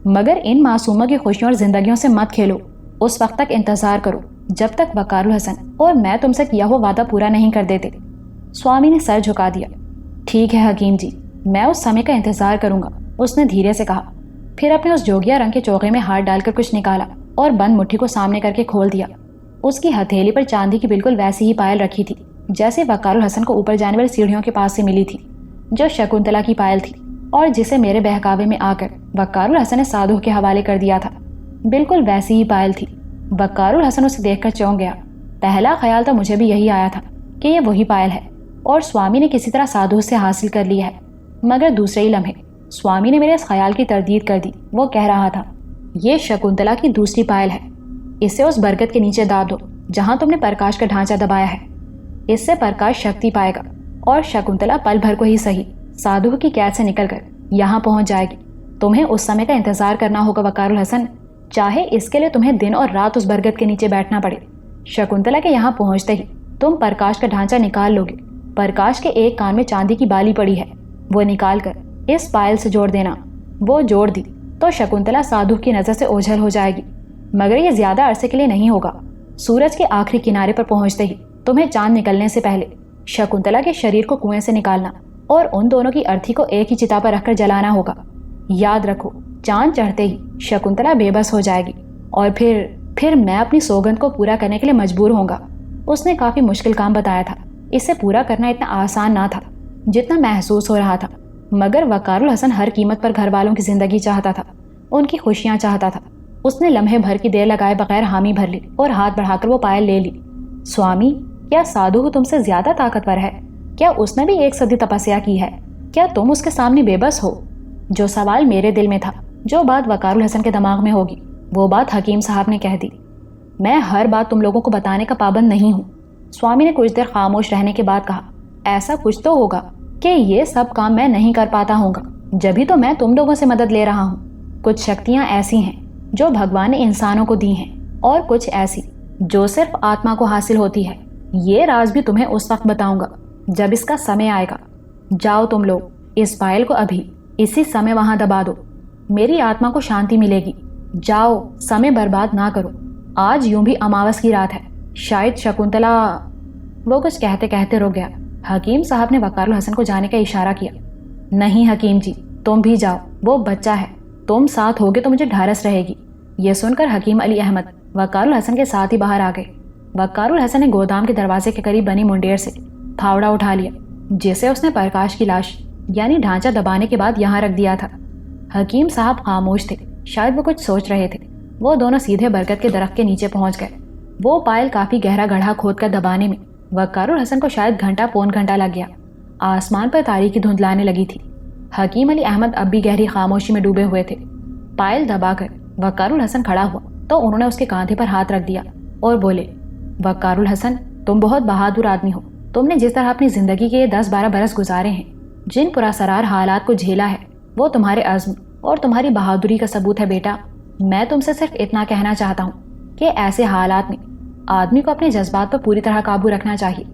مگر ان معصوموں کی خوشیوں اور زندگیوں سے مت کھیلو۔ اس وقت تک انتظار کرو جب تک وقار الحسن اور میں تم سے کیا ہوا وعدہ پورا نہیں کر دیتے۔ سوامی نے سر جھکا دیا۔ ٹھیک ہے حکیم جی، میں اس سمے کا انتظار کروں گا، اس نے دھیرے سے کہا۔ پھر اپنے اس جوگیا رنگ کے چوغے میں ہاتھ ڈال کر کچھ نکالا اور بند مٹھی کو سامنے کر کے کھول دیا۔ اس کی ہتھیلی پر چاندی کی بالکل ویسی ہی پائل رکھی تھی جیسے وقار الحسن کو اوپر جانے والی سیڑھیوں کے پاس سے ملی تھی، جو شکنتلا کی پائل تھی اور جسے میرے بہکاوے میں آ کر وقار الحسن نے سادھو کے حوالے کر دیا تھا۔ بالکل ویسی ہی پائل تھی۔ وقار الحسن اسے دیکھ کر چونک گیا۔ پہلا خیال تو مجھے بھی یہی آیا تھا کہ یہ وہی پائل ہے اور سوامی نے کسی طرح سادھو سے حاصل کر لی ہے، مگر دوسرے ہی لمحے سوامی نے میرے اس خیال کی تردید کر دی۔ وہ کہہ رہا تھا، یہ شکنتلا کی دوسری پائل ہے، اسے اس برگد کے نیچے داب دو جہاں تم نے پرکاش کا ڈھانچہ دبایا ہے۔ اس سے پرکاش شکتی پائے گا اور شکنتلا پل بھر کو ہی صحیح سادھو کی قید سے نکل کر یہاں پہنچ جائے گی۔ تمہیں اس سمے کا انتظار کرنا ہوگا وقار الحسن، چاہے اس کے لیے تمہیں دن اور رات اس برگد کے نیچے بیٹھنا پڑے۔ شکنتلا کے یہاں پہنچتے ہی تم پرکاش کا ڈھانچہ نکال لوگے۔ پرکاش کے ایک کان میں چاندی کی بالی پڑی ہے، وہ نکال کر اس پائل سے جوڑ دینا۔ وہ جوڑ دی تو شکنتلا سادھو کی نظر سے اوجھل ہو جائے گی، مگر یہ زیادہ عرصے کے لیے نہیں ہوگا۔ سورج کے آخری کنارے پر پہنچتے ہی تمہیں چاند نکلنے سے پہلے شکنتلا کے شریر کو کنویں سے نکالنا اور ان دونوں کی ارتھی کو ایک ہی چتا پر رکھ کر جلانا ہوگا۔ یاد رکھو، چاند چڑھتے ہی شکنتلا بے بس ہو جائے گی اور پھر میں اپنی سوگند کو پورا کرنے کے لیے مجبور ہوں گا۔ اس نے کافی مشکل کام بتایا تھا، اسے پورا کرنا اتنا آسان نہ تھا جتنا محسوس ہو رہا تھا، مگر وقار الحسن ہر قیمت پر گھر والوں کی زندگی چاہتا تھا، ان کی خوشیاں چاہتا تھا۔ اس نے لمحے بھر کی دیر لگائے بغیر حامی بھر لی اور ہاتھ بڑھا کر وہ پائل لے لی۔ سوامی، کیا سادھو تم سے زیادہ طاقتور ہے؟ کیا اس نے بھی 1 صدی تپسیا کی ہے؟ کیا تم اس کے سامنے بے بس ہو؟ جو سوال میرے دل میں تھا، جو بات وقار الحسن کے دماغ میں ہوگی، وہ بات حکیم صاحب نے کہہ دی۔ میں ہر بات تم لوگوں کو بتانے کا پابند نہیں ہوں۔ سوامی نے کچھ دیر خاموش رہنے کے بعد کہا، ایسا کچھ تو ہوگا کہ یہ سب کام میں نہیں کر پاتا ہوں گا، جبھی تو میں تم لوگوں سے مدد لے رہا ہوں۔ کچھ شکتیاں ایسی ہیں جو بھگوان نے انسانوں کو دی ہیں، اور کچھ ایسی جو صرف آتما کو حاصل ہوتی ہے۔ یہ راز بھی تمہیں اس وقت بتاؤں گا جب اس کا سمے آئے گا۔ جاؤ تم لوگ اس پائل کو ابھی اسی سمے وہاں دبا دو، میری آتما کو شانتی ملے گی۔ جاؤ، سمے برباد نہ کرو۔ آج یوں بھی اماوس کی رات ہے، شاید شکنتلا… وہ کچھ کہتے کہتے رک گیا۔ حکیم صاحب نے وقار الحسن کو جانے کا اشارہ کیا۔ نہیں حکیم جی، تم بھی جاؤ، وہ بچہ ہے، تم ساتھ ہوگے تو مجھے ڈھارس رہے گی۔ یہ سن کر حکیم علی احمد وقار الحسن کے ساتھ ہی باہر آ گئے۔ وقار الحسن نے گودام کے دروازے کے قریب بنی منڈیر سے پھاوڑا اٹھا لیا جسے اس نے پرکاش کی لاش یعنی ڈھانچہ دبانے کے بعد یہاں رکھ دیا تھا۔ حکیم صاحب خاموش تھے، شاید وہ کچھ سوچ رہے تھے۔ وہ دونوں سیدھے برگد کے درخت کے نیچے پہنچ گئے۔ وہ پائل کافی گہرا گڑھا کھود کر دبانے میں وقار الحسن کو شاید گھنٹہ پون گھنٹہ لگ گیا۔ آسمان پر تاریکی دھندلانے لگی تھی۔ حکیم علی احمد اب بھی گہری خاموشی میں ڈوبے ہوئے تھے۔ پائل دبا کر وقار الحسن کھڑا ہوا تو انہوں نے اس کے کاندھے پر ہاتھ رکھ دیا اور بولے، وقار الحسن، تم بہت بہادر آدمی ہو۔ تم نے جس طرح اپنی زندگی کے 10-12 برس گزارے ہیں، جن پراسرار حالات کو جھیلا ہے، وہ تمہارے عزم اور تمہاری بہادری کا ثبوت ہے بیٹا۔ میں تم سے صرف اتنا کہنا چاہتا ہوں کہ ایسے حالات میں آدمی کو اپنے جذبات پر پوری طرح قابو رکھنا چاہیے۔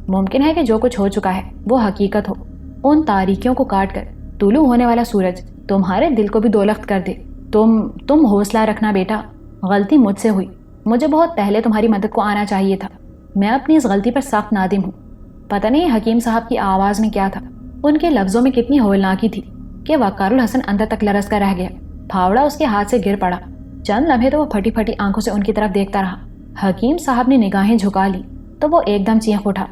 ممکن ہے کہ جو کچھ ہو چکا ہے وہ حقیقت ہو، ان تاریکیوں کو کاٹ کر طلوع ہونے والا سورج تمہارے دل کو بھی دولخت کر دے۔ تم حوصلہ رکھنا بیٹا، غلطی مجھ سے ہوئی، مجھے بہت پہلے تمہاری مدد کو آنا چاہیے تھا، میں اپنی اس غلطی پر سخت نادم ہوں۔ پتہ نہیں حکیم صاحب کی آواز میں کیا تھا، ان کے لفظوں میں کتنی ہولناکی تھی کہ وقار الحسن اندر تک لرز کر رہ گیا۔ پھاوڑا اس کے ہاتھ سے گر پڑا۔ چند لمحے تو وہ پھٹی پھٹی آنکھوں سے ان کی طرف دیکھتا رہا۔ حکیم صاحب نے نگاہیں جھکا لی تو وہ ایک دم چیخ اٹھا،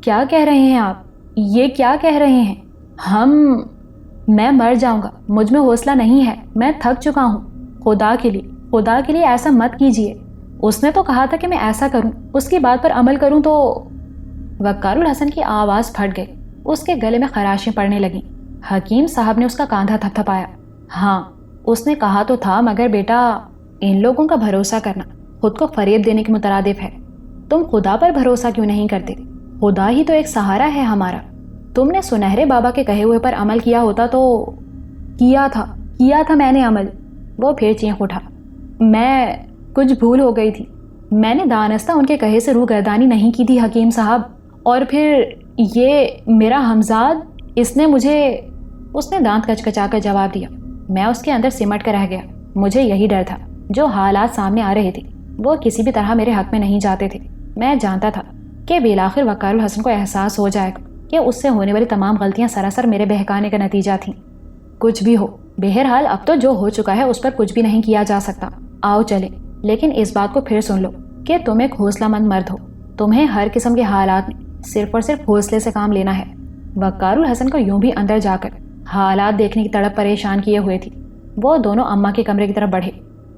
کیا کہہ رہے ہیں آپ؟ یہ کیا کہہ رہے ہیں؟ میں مر جاؤں گا، مجھ میں حوصلہ نہیں ہے، میں تھک چکا ہوں، خدا کے لیے ایسا مت کیجیے۔ اس نے تو کہا تھا کہ میں ایسا کروں، اس کی بات پر عمل کروں تو… وقار الحسن کی آواز پھٹ گئی، اس کے گلے میں خراشیں پڑنے لگیں۔ حکیم صاحب نے اس کا کاندھا تھپ تھپایا۔ ہاں، اس نے کہا تو تھا، مگر بیٹا ان لوگوں کا بھروسہ کرنا خود کو فریب دینے کے مترادف ہے۔ تم خدا پر بھروسہ کیوں نہیں کرتے؟ خدا ہی تو ایک سہارا ہے ہمارا۔ تم نے سنہرے بابا کے کہے ہوئے پر عمل کیا ہوتا تو… کیا تھا میں نے عمل۔ وہ پھر چینخ اٹھا۔ میں کچھ بھول ہو گئی تھی، میں نے دانستہ ان کے کہے سے روگردانی نہیں کی تھی حکیم صاحب، اور پھر یہ میرا ہمزاد، اس نے دانت کچکچا کر جواب دیا۔ میں اس کے اندر سمٹ کر رہ گیا۔ مجھے یہی ڈر تھا، جو حالات سامنے آ رہے تھے وہ کسی بھی طرح میرے حق میں نہیں جاتے تھے۔ میں جانتا تھا کہ بالآخر وقار الحسن کو احساس ہو جائے گا کہ اس سے ہونے والی تمام غلطیاں سراسر میرے بہکانے کا نتیجہ تھیں۔ کچھ بھی ہو، بہرحال اب تو جو ہو چکا ہے اس پر کچھ بھی نہیں کیا جا سکتا۔ آؤ چلے، لیکن اس بات کو پھر سن لو کہ تم ایک حوصلہ مند مرد ہو، تمہیں ہر قسم کے حالات میں صرف اور صرف حوصلے سے کام لینا ہے۔ وقار الحسن کو یوں بھی اندر جا کر حالات دیکھنے کی تڑپ پریشان کیے ہوئے تھی۔ وہ دونوں اماں کے کمرے کی طرف بڑھے۔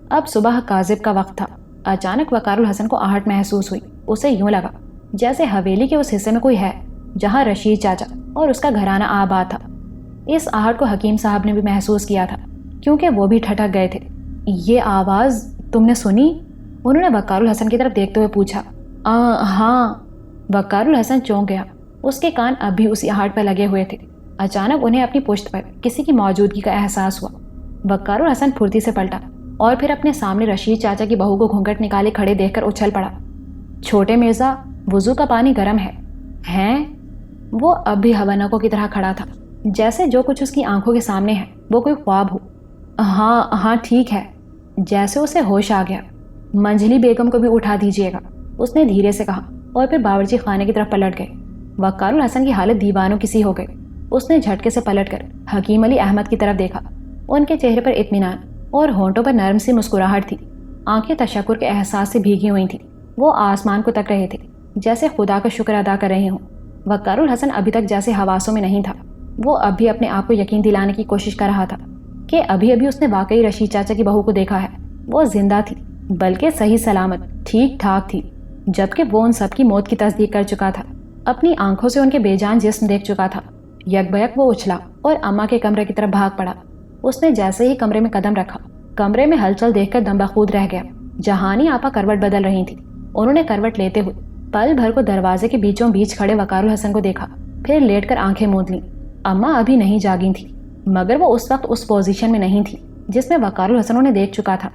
اب صبح کاذب کا وقت تھا۔ اچانک وقار الحسن کو آہٹ محسوس ہوئی۔ اسے یوں لگا جیسے حویلی کے اس حصے میں کوئی ہے جہاں رشید چاچا اور اس کا گھرانہ آباد تھا۔ اس آہٹ کو حکیم صاحب نے بھی محسوس کیا تھا، کیونکہ وہ بھی ٹھٹک گئے تھے۔ یہ آواز تم نے سنی؟ انہوں نے وقار الحسن کی طرف دیکھتے ہوئے پوچھا۔ ہاں۔ وقار الحسن چونک گیا۔ اس کے کان اب بھی اسی آہٹ پر لگے ہوئے تھے۔ اچانک انہیں اپنی پشت پر کسی کی موجودگی کا احساس ہوا۔ وقار الحسن پھرتی سے پلٹا اور پھر اپنے سامنے رشید چاچا کی بہو کو گھونگھٹ نکالے کھڑے دیکھ کر اچھل پڑا۔ چھوٹے مرزا، وضو کا پانی گرم ہے۔ ہیں؟ وہ اب بھی حوانکوں کی طرح کھڑا تھا، جیسے جو کچھ اس کی آنکھوں کے سامنے ہے وہ کوئی خواب ہو۔ ہاں ٹھیک ہے۔ جیسے اسے ہوش آ گیا۔ منجلی بیگم کو بھی اٹھا دیجیے گا، اس نے دھیرے سے کہا، اور پھر باورچی خانے کی طرف پلٹ گئے۔ وقار الحسن کی حالت دیوانوں کی سی ہو گئی۔ اس نے جھٹکے سے پلٹ کر حکیم علی احمد کی طرف دیکھا۔ ان کے چہرے پر اطمینان اور ہونٹوں پر نرم سی مسکراہٹ تھی۔ آنکھیں تشکر کے احساس سے بھیگی ہوئی تھیں۔ وہ آسمان کو تک رہے تھے، جیسے خدا کا شکر ادا کر رہے ہوں۔ وقار الحسن ابھی تک جیسے حواسوں میں نہیں تھا۔ وہ اب بھی اپنے آپ کو یقین دلانے کی کوشش کر رہا تھا کہ ابھی اس نے واقعی رشید چاچا کی بہو کو دیکھا ہے۔ وہ زندہ تھی، بلکہ صحیح سلامت ٹھیک ٹھاک تھی، جبکہ وہ ان سب کی موت کی تصدیق کر چکا تھا۔ اپنی آنکھوں سے ان کے بے جان جسم دیکھ چکا تھا۔ یک بیک وہ اچھلا اور اماں کے کمرے کی طرف بھاگ پڑا۔ اس نے جیسے ہی کمرے میں قدم رکھا، کمرے میں ہلچل دیکھ کر دم بخود رہ گیا۔ جہانی آپا کروٹ بدل رہی تھی۔ انہوں نے کروٹ لیتے ہوئے پل بھر کو دروازے کے بیچوں بیچ کھڑے وقار الحسن کو دیکھا، پھر لیٹ کر آنکھیں موند لیں۔ اماں ابھی نہیں جاگی تھی، مگر وہ اس وقت اس پوزیشن میں نہیں تھی جس میں وقار الحسن انہیں دیکھ چکا تھا۔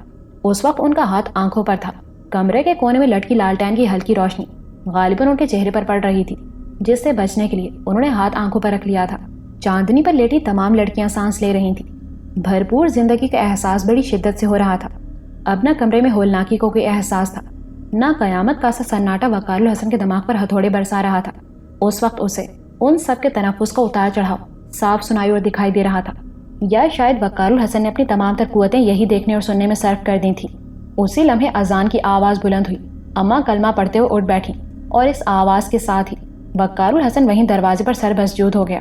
اس وقت ان کا ہاتھ آنکھوں پر تھا۔ کمرے کے کونے میں لٹکی لالٹین کی ہلکی روشنی غالباً ان کے چہرے پر پڑ رہی تھی، جس سے بچنے کے لیے انہوں نے ہاتھ آنکھوں پر رکھ لیا تھا۔ چاندنی پر لیٹی تمام لڑکیاں سانس لے رہی تھیں۔ بھرپور زندگی کا احساس بڑی شدت سے ہو رہا تھا۔ اب نہ کمرے میں ہولناکی کو کوئی احساس تھا، نہ قیامت کا سا سناٹا وقار الحسن کے دماغ پر ہتھوڑے برسا رہا تھا۔ اس وقت اسے ان سب کے تنفس کا اتار چڑھاؤ صاف سنائی اور دکھائی دے رہا تھا، یا شاید وقار الحسن نے اپنی تمام تر قوتیں یہی دیکھنے اور سننے میں صرف کر دی تھیں۔ اسی لمحے اذان کی آواز بلند ہوئی۔ اماں کلمہ پڑھتے ہوئے اٹھ بیٹھی، اور اس آواز کے ساتھ ہی وقار الحسن وہیں دروازے پر سر مسجود ہو گیا۔